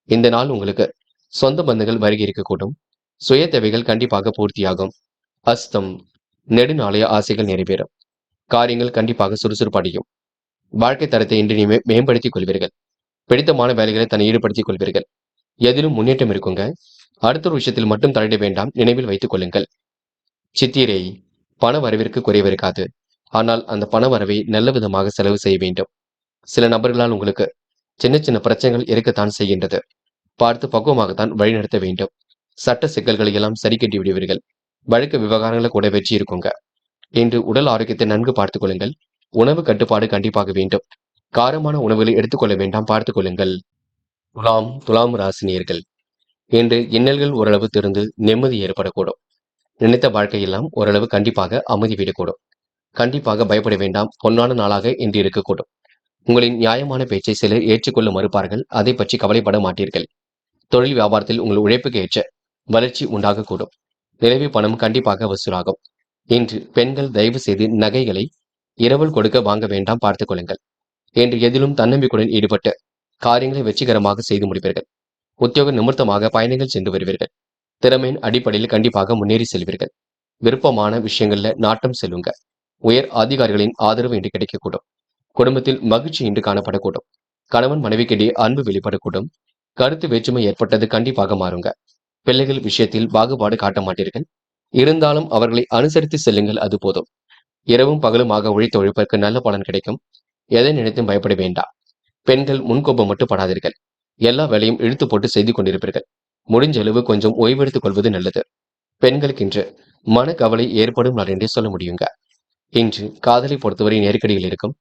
இந்த நாள் உங்களுக்கு சொந்த பந்தங்கள் வருகை இருக்கக்கூடும். சுய தேவைகள் கண்டிப்பாக பூர்த்தியாகும். அஸ்தம். நெடுநாளைய ஆசைகள் நிறைவேறும். காரியங்கள் கண்டிப்பாக சுறுசுறுப்படையும். வாழ்க்கை தரத்தை இன்று நீ மேம்படுத்திக் கொள்வீர்கள். பிடித்தமான வேலைகளை தன்னை ஈடுபடுத்திக் கொள்வீர்கள். எதிலும் முன்னேற்றம் இருக்குங்க. அடுத்த ஒரு விஷயத்தில் மட்டும் தலையிட வேண்டாம், நினைவில் வைத்துக் கொள்ளுங்கள். சித்திரை, பண வரவிற்கு குறைவு இருக்காது. ஆனால் அந்த பண வரவை நல்ல விதமாக செலவு செய்ய வேண்டும். சில நபர்களால் உங்களுக்கு சின்ன சின்ன பிரச்சனைகள் இருக்கத்தான் செய்கின்றது. பார்த்து பக்குவமாகத்தான் வழிநடத்த வேண்டும். சட்ட சிக்கல்களை எல்லாம் சரி கட்டி விடுவீர்கள். வழக்கு விவகாரங்களை கூட வெற்றி இருக்குங்க. இன்று உடல் ஆரோக்கியத்தை நன்கு பார்த்துக் கொள்ளுங்கள். உணவு கட்டுப்பாடு கண்டிப்பாக வேண்டும். காரமான உணவுகளை எடுத்துக்கொள்ள வேண்டாம், பார்த்துக் கொள்ளுங்கள். துலாம் ராசினியர்கள், இன்று இன்னல்கள் ஓரளவு திருந்து நிம்மதி ஏற்படக்கூடும். நினைத்த வாழ்க்கையெல்லாம் ஓரளவு கண்டிப்பாக அமைதி விடக்கூடும். கண்டிப்பாக பயப்பட வேண்டாம், பொன்னான நாளாக இன்று இருக்கக்கூடும். உங்களின் நியாயமான பேச்சை சிலர் ஏற்றுக்கொள்ள மறுப்பார்கள். அதை பற்றி கவலைப்பட மாட்டீர்கள். தொழில் வியாபாரத்தில் உங்கள் உழைப்புக்கு ஏற்ற வளர்ச்சி உண்டாகக்கூடும். நிலவி பணம் கண்டிப்பாக வசூலாகும். இன்று பெண்கள் தயவு செய்து நகைகளை இரவல் கொடுக்க வாங்க வேண்டாம், பார்த்துக் கொள்ளுங்கள். இன்று எதிலும் தன்னம்பிக்கையுடன் ஈடுபட்டு காரியங்களை வெற்றிகரமாக செய்து முடிப்பீர்கள். உத்தியோக நிமித்தமாக பயணங்கள் சென்று வருவீர்கள். திறமையின் அடிப்படையில் கண்டிப்பாக முன்னேறி செல்வீர்கள். விருப்பமான விஷயங்கள்ல நாட்டம் செல்லுங்க. உயர் அதிகாரிகளின் ஆதரவு இன்று கிடைக்கக்கூடும். குடும்பத்தில் மகிழ்ச்சி இன்று காணப்படக்கூடும். கணவன் மனைவிக்கிடையே அன்பு வெளிப்படக்கூடும். கருத்து வேற்றுமை ஏற்பட்டது கண்டிப்பாக மாறுங்க. பிள்ளைகள் விஷயத்தில் பாகுபாடு காட்ட மாட்டீர்கள். இருந்தாலும் அவர்களை அனுசரித்து செல்லுங்கள், அது போதும். இரவும் பகலுமாக உழைத்த உழைப்பிற்கு நல்ல பலன் கிடைக்கும். எதை நினைத்தும் பயப்பட வேண்டாம். பெண்கள் முன்கோபம் மட்டும் படாதீர்கள். எல்லா வேலையும் இழுத்து போட்டு செய்து கொண்டிருப்பீர்கள். முடிஞ்ச அளவு கொஞ்சம் ஓய்வெடுத்துக் கொள்வது நல்லது. பெண்களுக்கு இன்று மனக்கவலை ஏற்படும் நாள் என்றே சொல்ல முடியுங்க. இன்று காதலை பொறுத்தவரை நெருக்கடியில் இருக்கும்.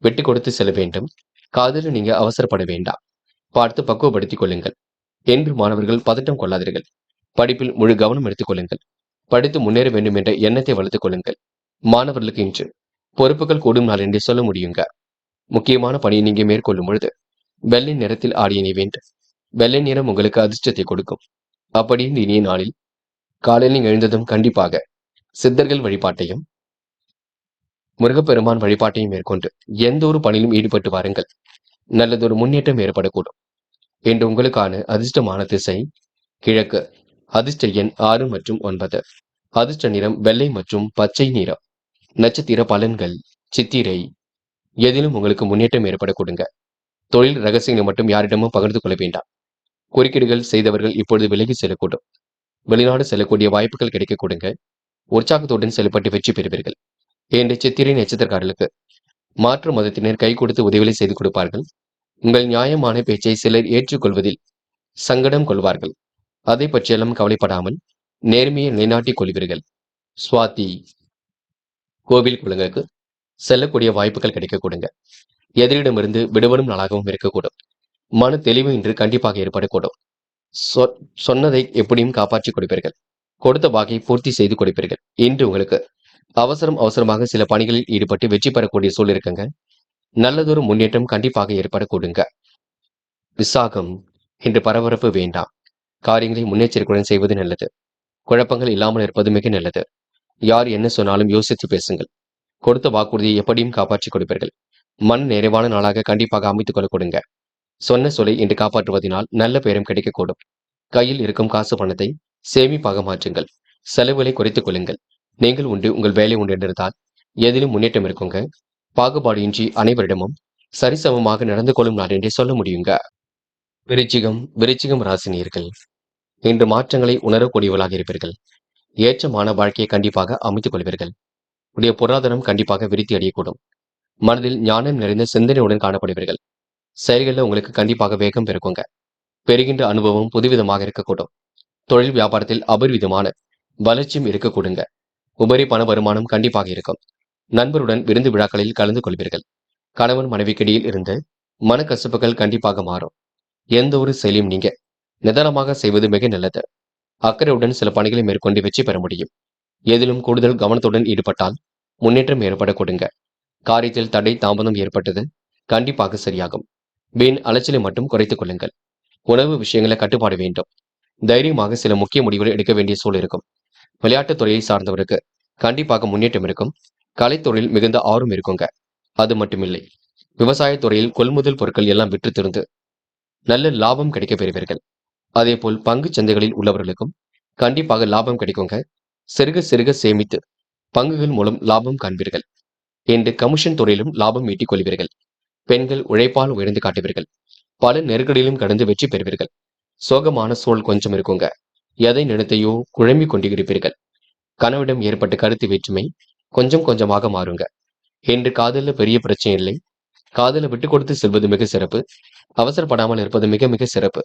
விட்டு கொடுத்து செல்ல வேண்டும். காதலில் நீங்க அவசரப்பட வேண்டாம். பார்த்து பக்குவப்படுத்திக் கொள்ளுங்கள். என்று மாணவர்கள் பதட்டம் கொள்ளாதீர்கள். படிப்பில் முழு கவனம் எடுத்துக் கொள்ளுங்கள். படித்து முன்னேற வேண்டும் என்ற எண்ணத்தை வளர்த்துக் கொள்ளுங்கள். மாணவர்களுக்கு இன்று பொறுப்புகள் கூடும் நாள் என்றே சொல்ல முடியுங்க. முக்கியமான பணியை நீங்க மேற்கொள்ளும் பொழுது வெள்ளை நிறத்தில் ஆடிய நீ வேண்டும். வெள்ளை நிறம் உங்களுக்கு அதிர்ஷ்டத்தை கொடுக்கும். அப்படி இந்த இனிய நாளில் காலையில் நீங்க எழுந்ததும் கண்டிப்பாக சித்தர்கள் வழிபாட்டையும் முருகப்பெருமான் வழிபாட்டையும் மேற்கொண்டு எந்த ஒரு பணியிலும் ஈடுபட்டு வாருங்கள். நல்லதொரு முன்னேற்றம் ஏற்படக்கூடும். இன்று உங்களுக்கான அதிர்ஷ்டமான திசை கிழக்கு. அதிர்ஷ்ட எண் 6 மற்றும் 9. அதிர்ஷ்ட நிறம் வெள்ளை மற்றும் பச்சை நிறம். நட்சத்திர பலன்கள் சித்திரை. எதிலும் உங்களுக்கு முன்னேற்றம் ஏற்பட கொடுங்க. தொழில் ரகசியங்களை மட்டும் யாரிடமும் பகிர்ந்து கொள்ள வேண்டாம். குறுக்கீடுகள் செய்தவர்கள் இப்பொழுது விலகி செல்லக்கூடும். வெளிநாடு செல்லக்கூடிய வாய்ப்புகள் கிடைக்க கொடுங்க. உற்சாகத்துடன் செயல்பட்டு வெற்றி பெறுவீர்கள். இன்று சித்திரை நட்சத்திரக்காரர்களுக்கு மாற்று மதத்தினர் கை கொடுத்து உதவிகளை செய்து கொடுப்பார்கள். உங்கள் நியாயமான பேச்சை சிலர் ஏற்றுக்கொள்வதில் சங்கடம் கொள்வார்கள். அதை பற்றியெல்லாம் கவலைப்படாமல் நேர்மையை நிலைநாட்டிக் கொள்வீர்கள். சுவாதி, கோவில் குளங்களுக்கு செல்லக்கூடிய வாய்ப்புகள் கிடைக்க கொடுங்க. எதிரிடமிருந்து விடுபடும் நாளாகவும் இருக்கக்கூடும். மன தெளிவு இன்று கண்டிப்பாக ஏற்படக்கூடும். சொன்னதை எப்படியும் காப்பாற்றிக் கொடுப்பீர்கள். கொடுத்த வாக்கை பூர்த்தி செய்து கொடுப்பீர்கள். இன்று உங்களுக்கு அவசரமாக சில பணிகளில் ஈடுபட்டு வெற்றி பெறக்கூடிய சூழல் இருக்குங்க. நல்லதொரு முன்னேற்றம் கண்டிப்பாக ஏற்படக்கூடுங்க. விசாகம், இன்று பரபரப்பு வேண்டாம். காரியங்களை முன்னெச்சரிக்கையுடன் செய்வது நல்லது. குழப்பங்கள் இல்லாமல் இருப்பது மிக நல்லது. யார் என்ன சொன்னாலும் யோசித்து பேசுங்கள். கொடுத்த வாக்குறுதியை எப்படியும் காப்பாற்றிக் கொடுப்பீர்கள். மன நிறைவான நாளாக கண்டிப்பாக அமைத்துக் கொள்ள கொடுங்க. சொன்ன சொல்லை இன்று காப்பாற்றுவதனால் நல்ல பெயரும் கிடைக்கக்கூடும். கையில் இருக்கும் காசு பணத்தை சேமிப்பாக மாற்றுங்கள். செலவுகளை குறைத்துக் கொள்ளுங்கள். நீங்கள் உண்டு, உங்கள் வேலை உண்டு என்றிருந்தால் எதிலும் முன்னேற்றம் இருக்குங்க. பாகுபாடு இன்றி அனைவரிடமும் சரிசமமாக நடந்து கொள்ளும் நாள் என்றே சொல்ல முடியுங்க. விருச்சிகம் ராசினியர்கள், இன்று மாற்றங்களை உணரக்கூடியவர்களாக இருப்பீர்கள். ஏற்றமான வாழ்க்கையை கண்டிப்பாக அமைத்துக் கொள்வீர்கள். உடைய பொருளாதாரம் கண்டிப்பாக விருத்தி அடையக்கூடும். மனதில் ஞானம் நிறைந்த சிந்தனையுடன் காணப்படுவீர்கள். செயல்களில் உங்களுக்கு கண்டிப்பாக வேகம் பெருக்குங்க. பெறுகின்ற அனுபவம் புதுவிதமாக இருக்கக்கூடும். தொழில் வியாபாரத்தில் அபரிவிதமான வளர்ச்சியும் இருக்கக்கூடுங்க. உபரி பண வருமானம் கண்டிப்பாக இருக்கும். நண்பருடன் விருந்து விழாக்களில் கலந்து கொள்வீர்கள். கணவன் மனைவிக்கிடையில் இருந்து மனக்கசப்புகள் கண்டிப்பாக மாறும். எந்த ஒரு செயலையும் நீங்க நிதானமாக செய்வது மிக நல்லது. அக்கறையுடன் சில பணிகளை மேற்கொண்டு வெற்றி பெற முடியும். எதிலும் கூடுதல் கவனத்துடன் ஈடுபட்டால் முன்னேற்றம் ஏற்பட கொடுங்க. காரியத்தில் தடை தாமதம் ஏற்பட்டது கண்டிப்பாக சரியாகும். வீண் அலைச்சலை மட்டும் குறைத்துக் கொள்ளுங்கள். உணவு விஷயங்களை கட்டுப்பாடு வேண்டும். தைரியமாக சில முக்கிய முடிவுகளை எடுக்க வேண்டிய சூழல் இருக்கும். விளையாட்டுத் துறையை சார்ந்தவருக்கு கண்டிப்பாக முன்னேற்றம் இருக்கும். கலைத்துறையில் மிகுந்த ஆர்வம் இருக்குங்க. அது மட்டுமில்லை, விவசாயத் துறையில் கொள்முதல் பொருட்கள் எல்லாம் விற்று திருந்து நல்ல லாபம் கிடைக்க பெறுவீர்கள். அதே போல் பங்கு சந்தைகளில் உள்ளவர்களுக்கும் கண்டிப்பாக லாபம் கிடைக்குங்க. சிறுக சிறுக சேமித்து பங்குகள் மூலம் லாபம் காண்பீர்கள். என்று கமிஷன் துறையிலும் லாபம் ஈட்டிக் கொள்வீர்கள். பெண்கள் உழைப்பால் உயர்ந்து காட்டுவீர்கள். பல நெருக்கடியிலும் கடந்து வெற்றி பெறுவீர்கள். சோகமான சூழல் கொஞ்சம் இருக்குங்க. எதை நினைத்தையோ குழம்பிக் கொண்டிருப்பீர்கள். கணவனிடம் ஏற்பட்ட கருத்து வேற்றுமை கொஞ்சம் கொஞ்சமாக மாறுங்க. என்று காதல்ல பெரிய பிரச்சனை இல்லை. காதலை விட்டு கொடுத்து செல்வது மிக சிறப்பு. அவசரப்படாமல் இருப்பது மிக மிக சிறப்பு.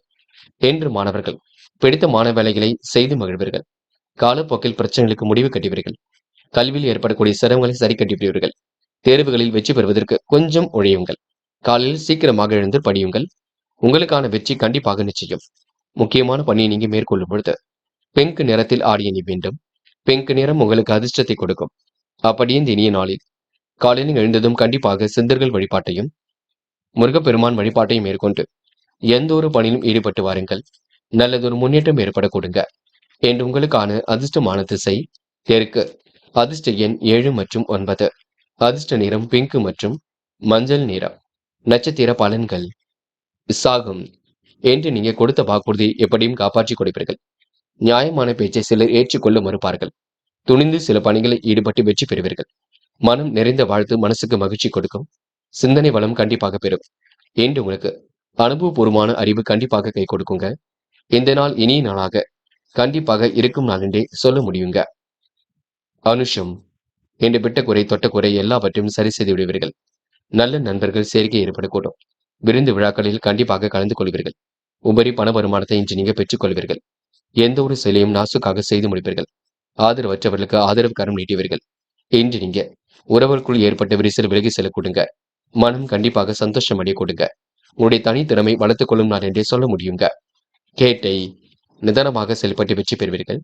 என்று மாணவர்கள் பிடித்தமான வேலைகளை செய்து மகிழ்வீர்கள். காலப்போக்கில் பிரச்சனைகளுக்கு முடிவு கட்டுவீர்கள். கல்வியில் ஏற்படக்கூடிய சிரமங்களை சரி கட்டிவிடுவீர்கள். தேர்வுகளில் வெற்றி பெறுவதற்கு கொஞ்சம் உழையுங்கள். காலையில் சீக்கிரமாக எழுந்து படியுங்கள். உங்களுக்கான வெற்றி கண்டிப்பாக நிச்சயம். முக்கியமான பணியை நீங்க மேற்கொள்ளும் பொழுது பிங்க் நிறத்தில் ஆடை அணி வேண்டும். பிங்க் நிறம் உங்களுக்கு அதிர்ஷ்டத்தை கொடுக்கும். அப்படியே இந்த இனிய நாளில் காலையில் எழுந்ததும் கண்டிப்பாக சித்தர்கள் வழிபாட்டையும் முருகப்பெருமான் வழிபாட்டையும் மேற்கொண்டு எந்த ஒரு பணியிலும் ஈடுபட்டு வாருங்கள். நல்லதொரு முன்னேற்றம் ஏற்பட கொடுங்க. என்று உங்களுக்கான அதிர்ஷ்டமான திசை தெற்கு. அதிர்ஷ்ட எண் 7 மற்றும் 9. அதிர்ஷ்ட நிறம் பிங்க் மற்றும் மஞ்சள் நிறம். நட்சத்திர பலன்கள். விசாகம். என்று நீங்க கொடுத்த வாக்குறுதி எப்படியும் காப்பாற்றி கொடுப்பீர்கள். நியாயமான பேச்சை சிலர் ஏற்றுக்கொள்ள மறுப்பார்கள். துணிந்து சில பணிகளை ஈடுபட்டு வெற்றி பெறுவீர்கள். மனம் நிறைந்த வாழ்த்து மனசுக்கு மகிழ்ச்சி கொடுக்கும். சிந்தனை வளம் கண்டிப்பாக பெறும். என்று உங்களுக்கு அனுபவபூர்வமான அறிவு கண்டிப்பாக கை கொடுக்குங்க. இந்த நாள் இனிய நாளாக கண்டிப்பாக இருக்கும் நாள் என்றே சொல்ல முடியுங்க. அனுஷம். என்று விட்ட குறை தொட்ட குறை எல்லாவற்றையும் சரி செய்து விடுவீர்கள். நல்ல நண்பர்கள் சேர்க்கை ஏற்படக்கூடும். விருந்து விழாக்களில் கண்டிப்பாக கலந்து கொள்வீர்கள். உபரி பண வருமானத்தை இன்று நீங்க பெற்றுக் கொள்வீர்கள். எந்த ஒரு செயலையும் நாசுக்காக செய்து முடிப்பீர்கள். ஆதரவற்றவர்களுக்கு ஆதரவு கரம் நீட்டுவீர்கள். இன்று நீங்க உறவுக்குள் ஏற்பட்ட விரிசல் விலகி செல்ல கொடுங்க. மனம் கண்டிப்பாக சந்தோஷம் அடைய கொடுங்க. உங்களுடைய தனித்திறமை வளர்த்துக் கொள்ளும் நாள் என்றே சொல்ல முடியுங்க. கேட்டை. நிதானமாக செயல்பட்டு வெற்றி பெறுவீர்கள்.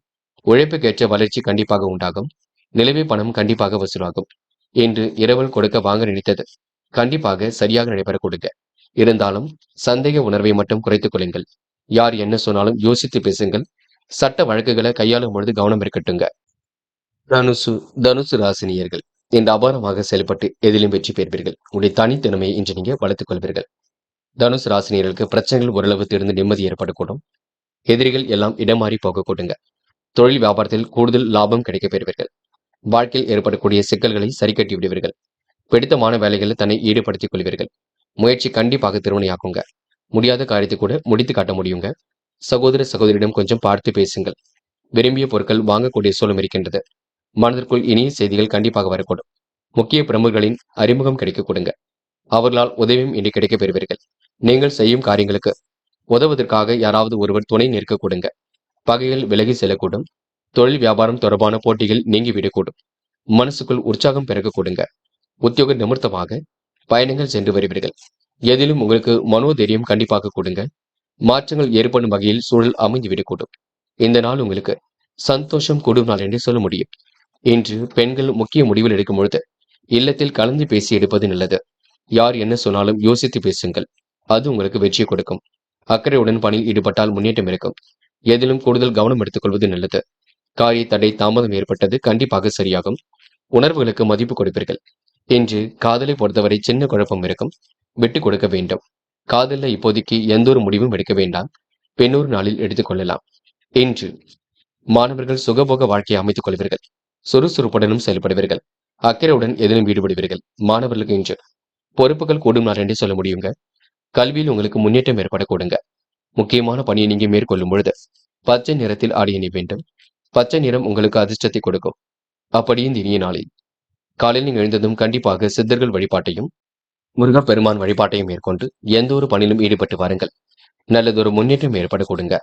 உழைப்புக்கேற்ற வளர்ச்சி கண்டிப்பாக உண்டாகும். நிலவே பணம் கண்டிப்பாக வசூலாகும். என்று இரவல் கொடுக்க வாங்க நினைத்தது கண்டிப்பாக சரியாக நடைபெற கொடுங்க. இருந்தாலும் சந்தேக உணர்வை மட்டும் குறைத்துக் கொள்ளுங்கள். யார் என்ன சொன்னாலும் யோசித்து பேசுங்கள். சட்ட வழக்குகளை கையாளும் பொழுது கவனம் இருக்கட்டுங்க. தனுசு. தனுசு ராசினியர்கள் இன்று அபாரமாக செயல்பட்டு எதிலும் வெற்றி பெறுவீர்கள். உங்களுடைய தனித்திறமையை இன்று நீங்க வளர்த்துக் கொள்வீர்கள். தனுசு ராசினியர்களுக்கு பிரச்சனைகள் ஓரளவு தீர்ந்து நிம்மதி ஏற்படக்கூடும். எதிரிகள் எல்லாம் இடமாறி போக கொடுங்க. தொழில் வியாபாரத்தில் கூடுதல் லாபம் கிடைக்க பெறுவீர்கள். வாழ்க்கையில் ஏற்படக்கூடிய சிக்கல்களை சரி கட்டி விடுவீர்கள். பிடித்தமான வேலைகளில் தன்னை ஈடுபடுத்திக் கொள்வீர்கள். முயற்சி கண்டிப்பாக திருமணியாக்குங்க. முடியாத காரியத்தை கூட முடித்து காட்ட முடியுங்க. சகோதர சகோதரியிடம் கொஞ்சம் பார்த்து பேசுங்கள். விரும்பிய பொருட்கள் வாங்கக்கூடிய சூழல் இருக்கின்றது. மனதிற்குள் இனிய செய்திகள் கண்டிப்பாக வரக்கூடும். முக்கிய பிரமுகர்களின் அறிமுகம் கிடைக்க கொடுங்க. அவர்களால் உதவியும் இன்று கிடைக்க பெறுவீர்கள். நீங்கள் செய்யும் காரியங்களுக்கு உதவுவதற்காக யாராவது ஒருவர் துணை நிற்க கொடுங்க. பகைகள் விலகி செல்லக்கூடும். தொழில் வியாபாரம் தொடர்பான போட்டிகள் நீங்கிவிடக்கூடும். மனசுக்குள் உற்சாகம் பிறக்க கொடுங்க. உத்தியோக நிமித்தமாக பயணங்கள் சென்று வருவீர்கள். எதிலும் உங்களுக்கு மனோதைரியம் கண்டிப்பாக கொடுங்க. மாற்றங்கள் ஏற்படும் வகையில் சூழல் அமைந்துவிடக்கூடும். இந்த நாள் உங்களுக்கு சந்தோஷம் கூடும் நாள் என்று சொல்ல முடியும். இன்று பெண்கள் முக்கிய முடிவில் எடுக்கும் பொழுது இல்லத்தில் கலந்து பேசி எடுப்பது நல்லது. யார் என்ன சொன்னாலும் யோசித்து பேசுங்கள். அது உங்களுக்கு வெற்றியை கொடுக்கும். அக்கறையுடன் பணியில் ஈடுபட்டால் முன்னேற்றம் இருக்கும். எதிலும் கூடுதல் கவனம் எடுத்துக்கொள்வது நல்லது. காரிய தடை தாமதம் ஏற்பட்டது கண்டிப்பாக சரியாகும். உணர்வுகளுக்கு மதிப்பு கொடுப்பீர்கள். இன்று காதலை பொறுத்தவரை சின்ன குழப்பம் இருக்கும். விட்டு கொடுக்க வேண்டும். காதலில் இப்போதைக்கு எந்த ஒரு முடிவும் எடுக்க வேண்டாம். பெண்ணூர் நாளில் எடுத்துக்கொள்ளலாம். இன்று மாணவர்கள் சுகபோக வாழ்க்கையை அமைத்துக் கொள்வீர்கள். சுறுசுறுப்புடனும் செயல்படுவீர்கள். அக்கறையுடன் எதிலும் ஈடுபடுவீர்கள். மாணவர்களுக்கு இன்று பொறுப்புகள் கூடும் நாள் என்றே சொல்ல முடியுங்க. கல்வியில் உங்களுக்கு முன்னேற்றம் ஏற்பட கொடுங்க. முக்கியமான பணியை நீங்க மேற்கொள்ளும் பொழுது பச்சை நிறத்தில் ஆடை அணி வேண்டும். பச்சை நிறம் உங்களுக்கு அதிர்ஷ்டத்தை கொடுக்கும். அப்படியே இந்த இனிய நாளில் காலையில் நீங்கள் எழுந்ததும் கண்டிப்பாக சித்தர்கள் வழிபாட்டையும் முருகப்பெருமான் வழிபாட்டையும் மேற்கொண்டு எந்த ஒரு பணியிலும் ஈடுபட்டு வாருங்கள். நல்லதொரு முன்னேற்றம் ஏற்பட கொடுங்க.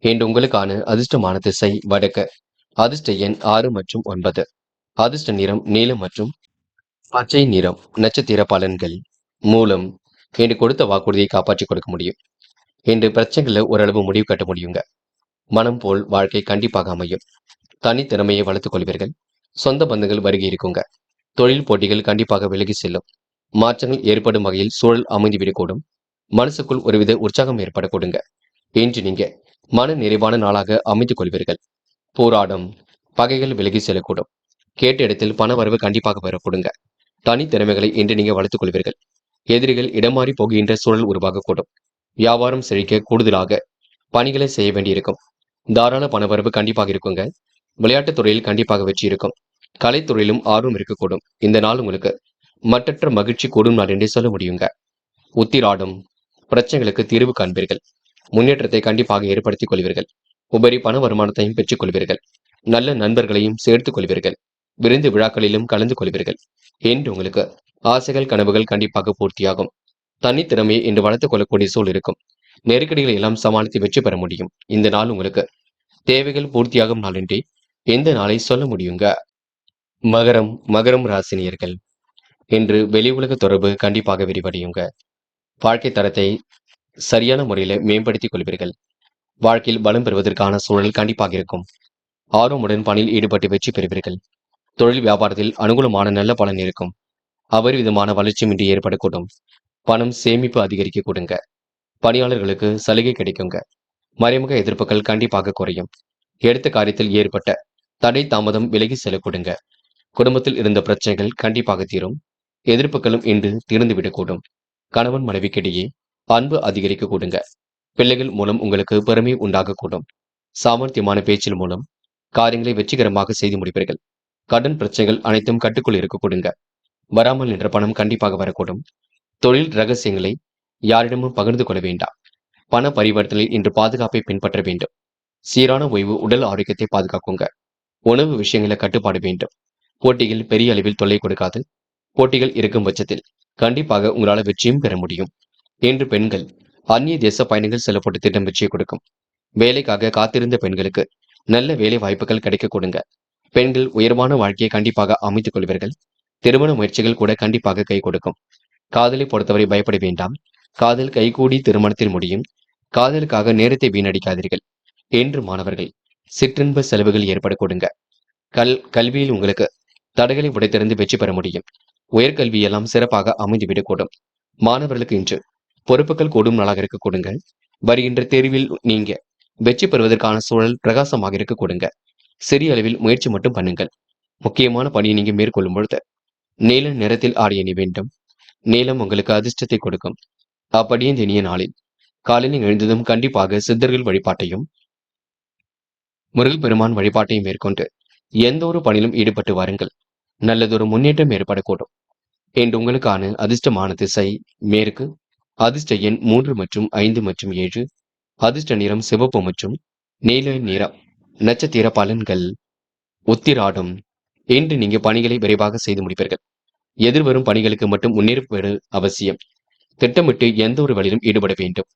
இன்று உங்களுக்கான அதிர்ஷ்டமான திசை வடக்கு. அதிர்ஷ்ட எண் 6 மற்றும் 9. அதிர்ஷ்ட நிறம் நீலம் மற்றும் பச்சை நிறம். நட்சத்திர பலன்கள். மூலம். என்று கொடுத்த வாக்குறுதியை காப்பாற்றி கொடுக்க முடியும். இன்று பிரச்சனைகளை ஓரளவு முடிவு கட்ட முடியுங்க. மனம் போல் வாழ்க்கை கண்டிப்பாக அமையும். தனித்திறமையை வளர்த்துக் கொள்வீர்கள். சொந்த பந்தங்கள் வருகை இருக்குங்க. தொழில் போட்டிகள் கண்டிப்பாக விலகி செல்லும். மாற்றங்கள் ஏற்படும் வகையில் சூழல் அமைந்துவிடக்கூடும். மனசுக்குள் ஒருவித உற்சாகம் ஏற்பட கொடுங்க. இன்று நீங்க மன நிறைவான நாளாக அமைத்துக் கொள்வீர்கள். போராடம். பகைகள் விலகி செல்லக்கூடும். கேட்ட இடத்தில் பண வரவு கண்டிப்பாக பெற கொடுங்க. தனித்திறமைகளை இன்று நீங்க வளர்த்துக் கொள்வீர்கள். எதிரிகள் இடமாறி போகின்ற சூழல் உருவாகக்கூடும். வியாபாரம் செழிக்க கூடுதலாக பணிகளை செய்ய வேண்டியிருக்கும். தாராள பணவரவு கண்டிப்பாக இருக்குங்க. விளையாட்டுத் துறையில் கண்டிப்பாக வெற்றி இருக்கும். கலைத்துறையிலும் ஆர்வம் இருக்கக்கூடும். இந்த நாள் உங்களுக்கு மற்றற்ற மகிழ்ச்சி கூடும் நாள் என்றே சொல்ல முடியுங்க. உத்திராடம், பிரச்சனைகளுக்கு தீர்வு காண்பீர்கள். முன்னேற்றத்தை கண்டிப்பாக ஏற்படுத்திக் கொள்வீர்கள். உபரி பண வருமானத்தையும் பெற்றுக் கொள்வீர்கள். நல்ல நண்பர்களையும் சேர்த்துக் கொள்வீர்கள். விருந்து விழாக்களிலும் கலந்து கொள்வீர்கள். என்று உங்களுக்கு ஆசைகள் கனவுகள் கண்டிப்பாக பூர்த்தியாகும். தனித்திறமையை என்று வளர்த்துக் கொள்ளக்கூடிய சூழல் இருக்கும். நெருக்கடிகளை எல்லாம் சமாளித்து வெற்றி பெற முடியும். இந்த நாள் உங்களுக்கு தேவைகள் பூர்த்தியாகும் நாள் என்றே எந்த நாளை சொல்ல முடியுங்க. மகரம் ராசினியர்கள், இன்று வெளி உலக தொடர்பு கண்டிப்பாக விரிவடையுங்க. வாழ்க்கை தரத்தை சரியான முறையில மேம்படுத்திக் கொள்வீர்கள். வாழ்க்கையில் பலம் பெறுவதற்கான சூழல் கண்டிப்பாக இருக்கும். ஆர்வமுடன் பணியில் ஈடுபட்டு வெற்றி பெறுவீர்கள். தொழில் வியாபாரத்தில் அனுகூலமான நல்ல பலன் இருக்கும். அபரிவிதமான வளர்ச்சியும் இன்றி ஏற்படக்கூடும். பணம் சேமிப்பு அதிகரிக்க கொடுங்க. பணியாளர்களுக்கு சலுகை கிடைக்குங்க. மறைமுக எதிர்ப்புகள் கண்டிப்பாக குறையும். எடுத்த காரியத்தில் ஏற்பட்ட தடை தாமதம் விலகி செல்ல கொடுங்க. குடும்பத்தில் இருந்த பிரச்சனைகள் கண்டிப்பாக தீரும். எதிர்ப்புகளும் இன்று தீர்ந்துவிடக்கூடும். கணவன் மனைவிக்கிடையே அன்பு அதிகரிக்க கொடுங்க. பிள்ளைகள் மூலம் உங்களுக்கு பெருமை உண்டாகக்கூடும். சாமர்த்தியமான பேச்சின் மூலம் காரியங்களை வெற்றிகரமாக செய்து முடிப்பீர்கள். கடன் பிரச்சனைகள் அனைத்தும் கட்டுக்குள் இருக்க கொடுங்க. வராமல் நின்ற பணம் கண்டிப்பாக வரக்கூடும். தொழில் ரகசியங்களை யாரிடமும் பகிர்ந்து கொள்ள வேண்டாம். பண பரிவர்த்தனையில் இன்று பாதுகாப்பை பின்பற்ற வேண்டும். சீரான ஓய்வு உடல் ஆரோக்கியத்தை பாதுகாக்குங்க. உணவு விஷயங்களை கட்டுப்பாடு வேண்டும். போட்டிகள் பெரிய அளவில் தொல்லை கொடுக்காது. போட்டிகள் இருக்கும் பட்சத்தில் கண்டிப்பாக உங்களால் வெற்றியும் பெற முடியும். இன்று பெண்கள் அந்நிய தேச பயணங்கள் செல்லப்பட்டு திட்டம் வெற்றியை கொடுக்கும். வேலைக்காக காத்திருந்த பெண்களுக்கு நல்ல வேலை வாய்ப்புகள் கிடைக்க கொடுங்க. பெண்கள் உயர்வான வாழ்க்கையை கண்டிப்பாக அமைத்துக் கொள்வீர்கள். திருமண முயற்சிகள் கூட கண்டிப்பாக கை கொடுக்கும். காதலை பொறுத்தவரை பயப்பட வேண்டாம். காதல் கைகூடி திருமணத்தில் முடியும். காதலுக்காக நேரத்தை வீணடிக்காதீர்கள். என்று மாணவர்கள் சிற்றின்ப செலவுகள் ஏற்பட கொடுங்க. கல்வியில் உங்களுக்கு தடைகளை உடைத்திருந்து வெற்றி பெற முடியும். உயர்கல்வியெல்லாம் சிறப்பாக அமைந்துவிடக்கூடும். மாணவர்களுக்கு இன்று பொறுப்புகள் கூடும் நாளாக இருக்க கொடுங்க. வருகின்ற தேர்வில் நீங்க வெற்றி பெறுவதற்கான சூழல் பிரகாசமாக இருக்க கொடுங்க. சிறிய அளவில் முயற்சி மட்டும் பண்ணுங்கள். முக்கியமான பணியை நீங்க மேற்கொள்ளும் பொழுது நீல நிறத்தில் ஆடை அணி வேண்டும். நீலம் உங்களுக்கு அதிர்ஷ்டத்தை கொடுக்கும். அப்படியே இந்த இனிய நாளில் காலையில் எழுந்ததும் கண்டிப்பாக சித்தர்கள் வழிபாட்டையும் முருகப்பெருமான் வழிபாட்டையும் மேற்கொண்டு எந்த ஒரு பணியிலும் ஈடுபட்டு வாருங்கள். நல்லதொரு முன்னேற்றம் ஏற்படக்கூடும். என்று உங்களுக்கான அதிர்ஷ்டமான திசை மேற்கு. அதிர்ஷ்ட எண் 3 மற்றும் 5 மற்றும் 7. அதிர்ஷ்ட நிறம் சிவப்பு மற்றும் நீல நிறம். நட்சத்திர பலன்கள். உத்திராடம், இன்று நீங்க பணிகளை விரைவாக செய்து முடிப்பீர்கள். எதிர்வரும் பணிகளுக்கு மட்டும் முன்னேற்பது அவசியம். திட்டமிட்டு எந்த ஒரு வழியிலும் ஈடுபட வேண்டும்.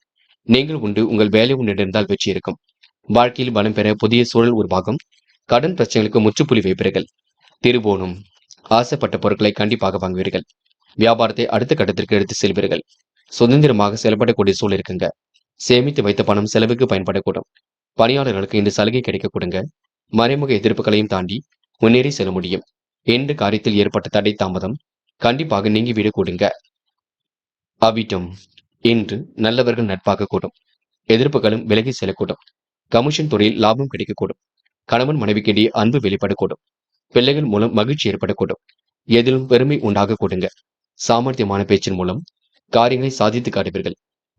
நீங்கள் உண்டு உங்கள் வேலை உண்டிருந்தால் வெற்றி இருக்கும். வாழ்க்கையில் பலம் பெற புதிய சூழல் உருவாகும். கடன் பிரச்சனைகளுக்கு முற்றுப்புள்ளி வைப்பீர்கள். திருவோணம், ஆசைப்பட்ட பொருட்களை கண்டிப்பாக வாங்குவீர்கள். வியாபாரத்தை அடுத்த கட்டத்திற்கு எடுத்து செல்வீர்கள். சுதந்திரமாக செயல்படக்கூடிய சூழல் இருக்குங்க. சேமித்து வைத்த பணம் செலவுக்கு பயன்படக்கூடும். பணியாளர்களுக்கு இந்த சலுகை கிடைக்க கொடுங்க. மறைமுக எதிர்ப்புகளையும் தாண்டி முன்னேறி செல்ல முடியும். எந்த காரியத்தில் ஏற்பட்ட தடை தாமதம் கண்டிப்பாக நீங்கிவிடக் கொடுங்க. அவிட்டம், இன்று நல்லவர்கள் நட்பாக கூடும். எதிர்ப்புகளும் விலகி செல்லக்கூடும். கமிஷன் துறையில் லாபம் கிடைக்கக்கூடும். கணவன் மனைவிக்கிடையே அன்பு வெளிப்படக்கூடும். பிள்ளைகள் மூலம் மகிழ்ச்சி ஏற்படக்கூடும். எதிலும் பெருமை உண்டாக கொடுங்க. சாமர்த்தியமான பேச்சின் மூலம் காரியங்களை சாதித்து காட்டுவீர்கள்.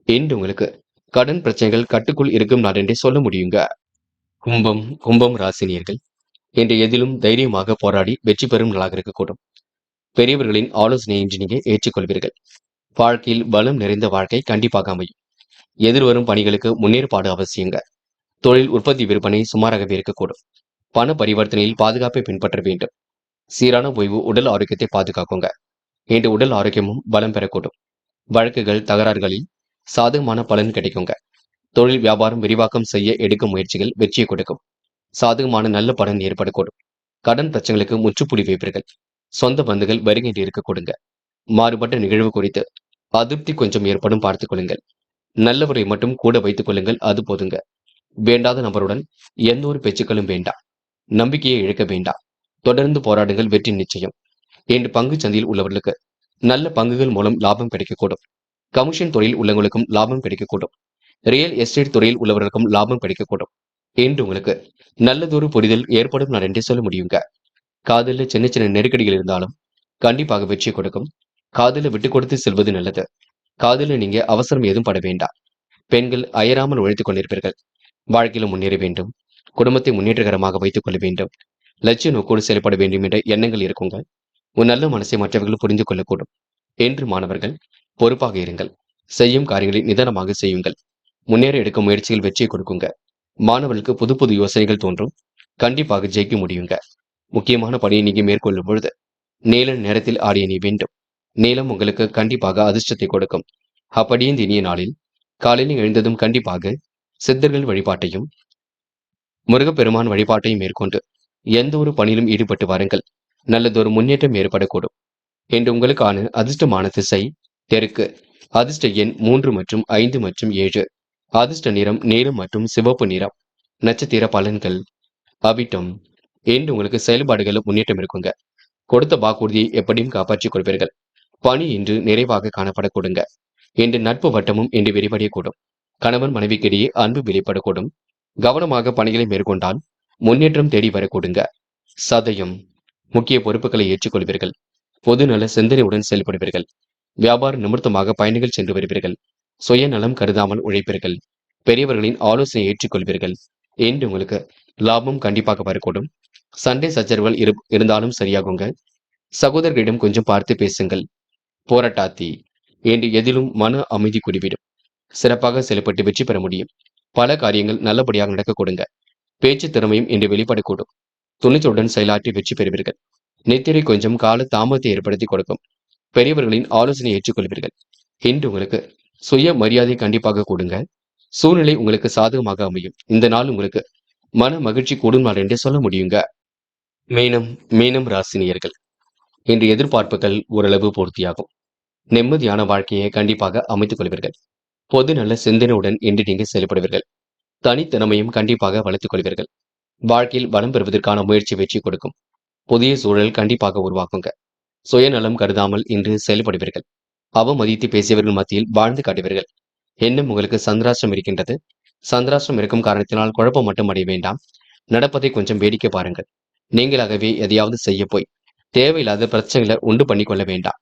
என்று உங்களுக்கு கடன் பிரச்சனைகள் கட்டுக்குள் இருக்கும் நாள் என்றே சொல்ல முடியுங்க. கும்பம் ராசினியர்கள், என்று எதிலும் தைரியமாக போராடி வெற்றி பெறும் நாளாக இருக்கக்கூடும். பெரியவர்களின் ஆலோசனையை இன்று நீங்க ஏற்றுக்கொள்வீர்கள். வாழ்க்கையில் பலம் நிறைந்த வாழ்க்கை கண்டிப்பாக அமையும். எதிர்வரும் பணிகளுக்கு முன்னேற்பாடு அவசியங்க. தொழில் உற்பத்தி விற்பனை சுமாராகவே இருக்கக்கூடும். பண பரிவர்த்தனையில் பாதுகாப்பை பின்பற்ற வேண்டும். சீரான ஓய்வு உடல் ஆரோக்கியத்தை பாதுகாக்குங்க. இன்று உடல் ஆரோக்கியமும் பலம் பெறக்கூடும். வழக்குகள் தகராறுகளில் சாதகமான பலன் கிடைக்குங்க. தொழில் வியாபாரம் விரிவாக்கம் செய்ய எடுக்கும் முயற்சிகள் வெற்றியை கொடுக்கும். சாதகமான நல்ல பலன் ஏற்படக்கூடும். கடன் பிரச்சனைகளுக்கு முற்றுப்புள்ளி வைப்பீர்கள். சொந்த பந்துகள் வருகின்ற இருக்க கொடுங்க. மாறுபட்ட நிகழ்வு குறித்து அதிருப்தி கொஞ்சம் ஏற்படும் பார்த்துக் கொள்ளுங்கள். நல்லவரை மட்டும் கூட வைத்துக் கொள்ளுங்கள், அது போதுங்க. வேண்டாத நபருடன் எந்த ஒரு பேச்சுக்களும் வேண்டாம். நம்பிக்கையை இழக்க வேண்டாம். தொடர்ந்து போராடுங்கள், வெற்றி நிச்சயம். இன்று பங்கு சந்தையில் உள்ளவர்களுக்கு நல்ல பங்குகள் மூலம் லாபம் கிடைக்கக்கூடும். கமிஷன் துறையில் உள்ளவங்களுக்கும் லாபம் கிடைக்கக்கூடும். ரியல் எஸ்டேட் துறையில் உள்ளவர்களுக்கும் லாபம் கிடைக்கக்கூடும். என்று உங்களுக்கு நல்லதொரு புரிதல் ஏற்படும் நான் என்றே சொல்ல முடியுங்க. காதலில் சின்ன சின்ன நெருக்கடிகள் இருந்தாலும் கண்டிப்பாக வெற்றி கொடுக்கும். காதலை விட்டு கொடுத்து செல்வது நல்லது. காதலில் நீங்க அவசரம் எதுவும் பட வேண்டாம். பெண்கள் அயராமல் உழைத்துக் கொண்டிருப்பீர்கள். வாழ்க்கையில முன்னேற வேண்டும். குடும்பத்தை முன்னேற்றகரமாக வைத்துக் கொள்ள வேண்டும். லட்சிய நோக்கோடு செயல்பட வேண்டும் என்ற எண்ணங்கள் இருக்குங்க. உன் நல்ல மனசை மற்றவர்கள் புரிந்து கொள்ளக்கூடும். என்று மாணவர்கள் பொறுப்பாக இருங்கள். செய்யும் காரியங்களை நிதானமாக செய்யுங்கள். முன்னேற எடுக்கும் முயற்சிகள் வெற்றியை கொடுக்குங்க. மாணவர்களுக்கு புது புது யோசனைகள் தோன்றும். கண்டிப்பாக ஜெயிக்க முடியுங்க. முக்கியமான பணியை நீங்க மேற்கொள்ளும் பொழுது நீல நேரத்தில் ஆடிய நீ வேண்டும். நீளம் உங்களுக்கு கண்டிப்பாக அதிர்ஷ்டத்தை கொடுக்கும். அப்படியே இந்த இனிய நாளில் காலையில் எழுந்ததும் கண்டிப்பாக சித்தர்கள் வழிபாட்டையும் முருகப்பெருமான் வழிபாட்டையும் மேற்கொண்டு எந்த ஒரு பணியிலும் ஈடுபட்டு வாருங்கள். நல்லதொரு முன்னேற்றம் ஏற்படக்கூடும். என்று உங்களுக்கான அதிர்ஷ்டமான திசை தெற்கு. அதிர்ஷ்ட எண் 3 மற்றும் 5 மற்றும் 7. அதிர்ஷ்ட நிறம் நீலம் மற்றும் சிவப்பு நிறம். நட்சத்திர பலன்கள் அவிட்டம். என்று உங்களுக்கு செயல்பாடுகள் முன்னேற்றம் இருக்குங்க. கொடுத்த வாக்குறுதியை எப்படியும் காப்பாற்றிக் கொள்வீர்கள். பணி இன்று நிறைவாக காணப்படக்கூடுங்க. இன்று நட்பு வட்டமும் இன்று விரிவடையக்கூடும். கணவன் மனைவிக்கிடையே அன்பு வெளிப்படக்கூடும். கவனமாக பணிகளை மேற்கொண்டால் முன்னேற்றம் தேடி வரக்கூடுங்க. சதயம். முக்கிய பொறுப்புகளை ஏற்றுக்கொள்வீர்கள். பொதுநல சிந்தனையுடன் செயல்படுவீர்கள். வியாபார நிமித்தமாக பயணிகள் சென்று வருவீர்கள். சுயநலம் கருதாமல் உழைப்பீர்கள். பெரியவர்களின் ஆலோசனை ஏற்றுக்கொள்வீர்கள். என்று உங்களுக்கு லாபம் கண்டிப்பாக வரக்கூடும். சண்டை சச்சரவுகள் இருந்தாலும் சரியாகுங்க. சகோதரர்களிடம் கொஞ்சம் பார்த்து பேசுங்கள். போராட்டாத்தி. என்று எதிலும் மன அமைதி குடிவிடும். சிறப்பாக செயல்பட்டு வெற்றி பெற முடியும். பல காரியங்கள் நல்லபடியாக நடக்க கொடுங்க. பேச்சு திறமையும் இன்று வெளிப்படக்கூடும். துணிச்சலுடன் செயலாற்றி வெற்றி பெறுவீர்கள். நித்திரை கொஞ்சம் கால தாமதத்தை ஏற்படுத்தி கொடுக்கும். பெரியவர்களின் ஆலோசனை ஏற்றுக்கொள்வீர்கள். இன்று உங்களுக்கு சுய மரியாதை கண்டிப்பாக கொடுங்க. சூழ்நிலை உங்களுக்கு சாதகமாக அமையும். இந்த நாள் உங்களுக்கு மன மகிழ்ச்சி கூடும் நாள் என்றே சொல்ல முடியுங்க. மீனம் மீனம் ராசினியர்கள். இன்று எதிர்பார்ப்புகள் ஓரளவு பூர்த்தியாகும். நிம்மதியான வாழ்க்கையை கண்டிப்பாக அமைத்துக் கொள்வீர்கள். பொது நல்ல சிந்தனையுடன் இன்று நீங்கள் செயல்படுவீர்கள். தனித்திறமையும் கண்டிப்பாக வளர்த்துக் கொள்வீர்கள். வாழ்க்கையில் பலம் பெறுவதற்கான முயற்சி வெற்றி கொடுக்கும். புதிய சூழல் கண்டிப்பாக உருவாக்குங்க. சுயநலம் கருதாமல் இன்று செயல்படுவீர்கள். அவமதித்து பேசியவர்கள் மத்தியில் வாழ்ந்து காட்டுவீர்கள். இன்னும் உங்களுக்கு சந்திராஷ்டிரம் இருக்கின்றது. சந்திராஷ்டிரம் இருக்கும் காரணத்தினால் குழப்பம் மட்டும் அடைய வேண்டாம். நடப்பதை கொஞ்சம் வேடிக்கை பாருங்கள். நீங்களாகவே எதையாவது செய்ய போய் தேவையில்லாத பிரச்சனைகளை உண்டு பண்ணிக் கொள்ள வேண்டாம்.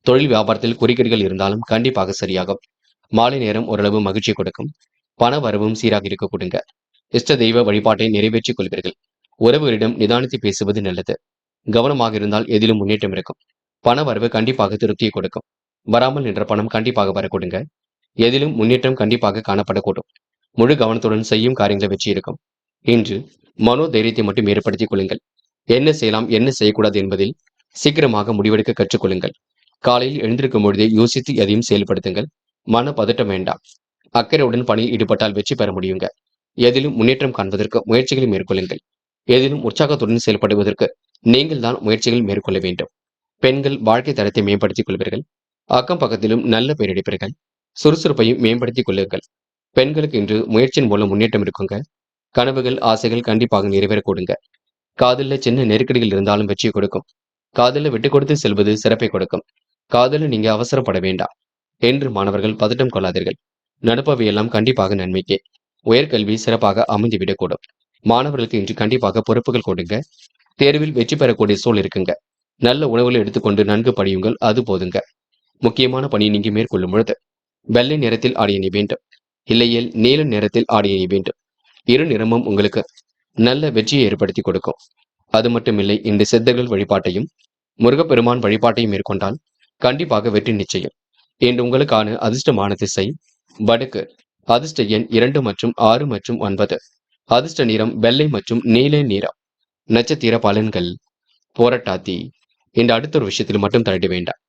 தொழில் வியாபாரத்தில் குறுக்கீடுகள் இருந்தாலும் கண்டிப்பாக சரியாகும். மாலை நேரம் ஓரளவு மகிழ்ச்சி கொடுக்கும். பண வரவும் சீராக இருக்க கொடுங்க. இஷ்ட தெய்வ வழிபாட்டை நிறைவேற்றிக் கொள்வீர்கள். உறவுகளிடம் நிதானித்து பேசுவது நல்லது. கவனமாக இருந்தால் எதிலும் முன்னேற்றம் இருக்கும். பண வரவு கண்டிப்பாக திருப்தியை கொடுக்கும். வராமல் நின்ற பணம் கண்டிப்பாக வரக்கூடுங்க. எதிலும் முன்னேற்றம் கண்டிப்பாக காணப்படக்கூடும். முழு கவனத்துடன் செய்யும் காரியங்களை வெற்றி இருக்கும். இன்று மனோ தைரியத்தை மட்டும் ஏற்படுத்திக் கொள்ளுங்கள். என்ன செய்யலாம் என்ன செய்யக்கூடாது என்பதில் சீக்கிரமாக முடிவெடுக்க கற்றுக்கொள்ளுங்கள். காலையில் எழுந்திருக்கும் பொழுதே யோசித்து எதையும் செயல்படுத்துங்கள். மன பதட்டம் வேண்டாம். அக்கறையுடன் பணியில் ஈடுபட்டால் வெற்றி பெற முடியுங்க. எதிலும் முன்னேற்றம் காண்பதற்கு முயற்சிகளை மேற்கொள்ளுங்கள். எதிலும் உற்சாகத்துடன் செயல்படுவதற்கு நீங்கள் தான் முயற்சிகள் மேற்கொள்ள வேண்டும். பெண்கள் வாழ்க்கை தரத்தை மேம்படுத்திக் கொள்வீர்கள். அக்கம் பக்கத்திலும் நல்ல பெயர் எடுப்பீர்கள். சுறுசுறுப்பையும் மேம்படுத்திக் கொள்ளுங்கள். பெண்களுக்கு இன்று முயற்சியின் மூலம் முன்னேற்றம் இருக்குங்க. கனவுகள் ஆசைகள் கண்டிப்பாக நிறைவேற கொடுங்க. காதல்ல சின்ன நெருக்கடிகள் இருந்தாலும் வெற்றியை கொடுக்கும். காதல விட்டு கொடுத்து செல்வது சிறப்பை கொடுக்கும். காதல நீங்க அவசரப்பட வேண்டாம். என்று மாணவர்கள் பதட்டம் கொள்ளாதீர்கள். நடப்பவையெல்லாம் கண்டிப்பாக நன்மைக்கே. உயர்கல்வி சிறப்பாக அமைந்துவிடக்கூடும். மாணவர்களுக்கு இன்று கண்டிப்பாக பொறுப்புகள் கொடுங்க. தேர்வில் வெற்றி பெறக்கூடிய சூழல் இருக்குங்க. நல்ல உணவுகளை எடுத்துக்கொண்டு நன்கு படியுங்கள். அது போதுங்க. முக்கியமான பணியை நீங்க மேற்கொள்ளும் பொழுது வெள்ளை நிறத்தில் ஆடிய நீ வேண்டும். இல்லையேல் நீல நிறத்தில் ஆடிய நீ வேண்டும். இரு நிறமும் உங்களுக்கு நல்ல வெற்றியை ஏற்படுத்தி கொடுக்கும். அது மட்டுமில்லை, இந்த சித்தர்கள் வழிபாட்டையும் முருகப்பெருமான் வழிபாட்டையும் மேற்கொண்டால் கண்டிப்பாக வெற்றி நிச்சயம். இன்று உங்களுக்கான அதிர்ஷ்டமான திசை வடக்கு. அதிர்ஷ்ட எண் 2 மற்றும் 6 மற்றும் 9. அதிர்ஷ்ட நிறம் வெள்ளை மற்றும் நீல நிறம். நட்சத்திர பலன்கள் போராட்டாத்தி. இந்த அடுத்த ஒரு விஷயத்தில் மட்டும் தலையிட வேண்டாம்.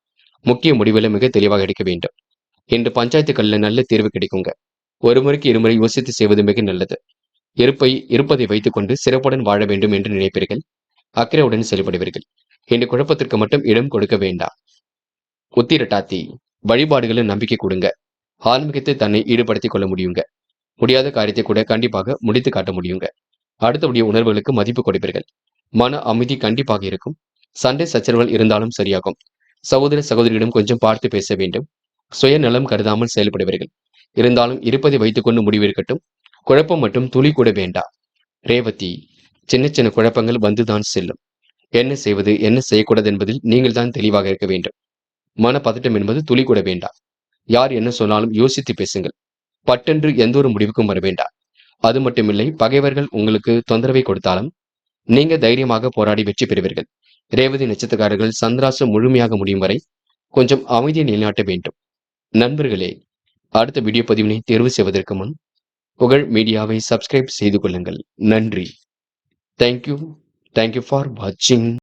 முக்கிய முடிவுகளை மிக தெளிவாக எடுக்க வேண்டும். இன்று பஞ்சாயத்துக்கள்ல நல்ல தீர்வு கிடைக்குங்க. ஒரு முறைக்கு இருமுறை யோசித்து செய்வது மிக நல்லது. இருப்பதை வைத்துக் கொண்டு சிறப்புடன் வாழ வேண்டும் என்று நினைப்பீர்கள். அக்கறையுடன் செயல்படுவீர்கள். இந்த குழப்பத்திற்கு மட்டும் இடம் கொடுக்க வேண்டாம். உத்திரட்டாத்தி. வழிபாடுகளை நம்பிக்கை கொடுங்க. ஆன்மீகத்தை தன்னை ஈடுபடுத்திக் கொள்ள முடியுங்க. முடியாத காரியத்தை கூட கண்டிப்பாக முடித்து காட்ட முடியுங்க. அடுத்தபடிய உணர்வுகளுக்கு மதிப்பு கொடுப்பீர்கள். மன அமைதி கண்டிப்பாக இருக்கும். சண்டை சச்சரவுகள் இருந்தாலும் சரியாகும். சகோதர சகோதரியிடம் கொஞ்சம் பார்த்து பேச வேண்டும். சுயநலம் கருதாமல் செயல்படுவீர்கள். இருந்தாலும் இருப்பதை வைத்துக் கொண்டு முடிவெடுக்கட்டும். குழப்பம் மட்டும் துளி கூட வேண்டாம். ரேவதி. சின்ன சின்ன குழப்பங்கள் வந்துதான் செல்லும். என்ன செய்வது என்ன செய்யக்கூடாது என்பதில் நீங்கள் தான் தெளிவாக இருக்க வேண்டும். மன பதட்டம் என்பது துளி கூட வேண்டாம். யார் என்ன சொன்னாலும் யோசித்து பேசுங்கள். பட்டென்று எந்த ஒரு முடிவுக்கும் வர வேண்டாம். அது மட்டுமில்லை, பகைவர்கள் உங்களுக்கு தொந்தரவை கொடுத்தாலும் நீங்க தைரியமாக போராடி வெற்றி பெறுவீர்கள். ரேவதி நட்சத்திரக்காரர்கள் சந்திராஷ்டிரம் முழுமையாக முடியும் வரை கொஞ்சம் அமைதியை நிலைநாட்ட வேண்டும். நண்பர்களே, அடுத்த வீடியோ பதிவினை தேர்வு செய்வதற்கு முன் புகழ் மீடியாவை சப்ஸ்கிரைப் செய்து கொள்ளுங்கள். நன்றி. தேங்க்யூ ஃபார் வாட்சிங்.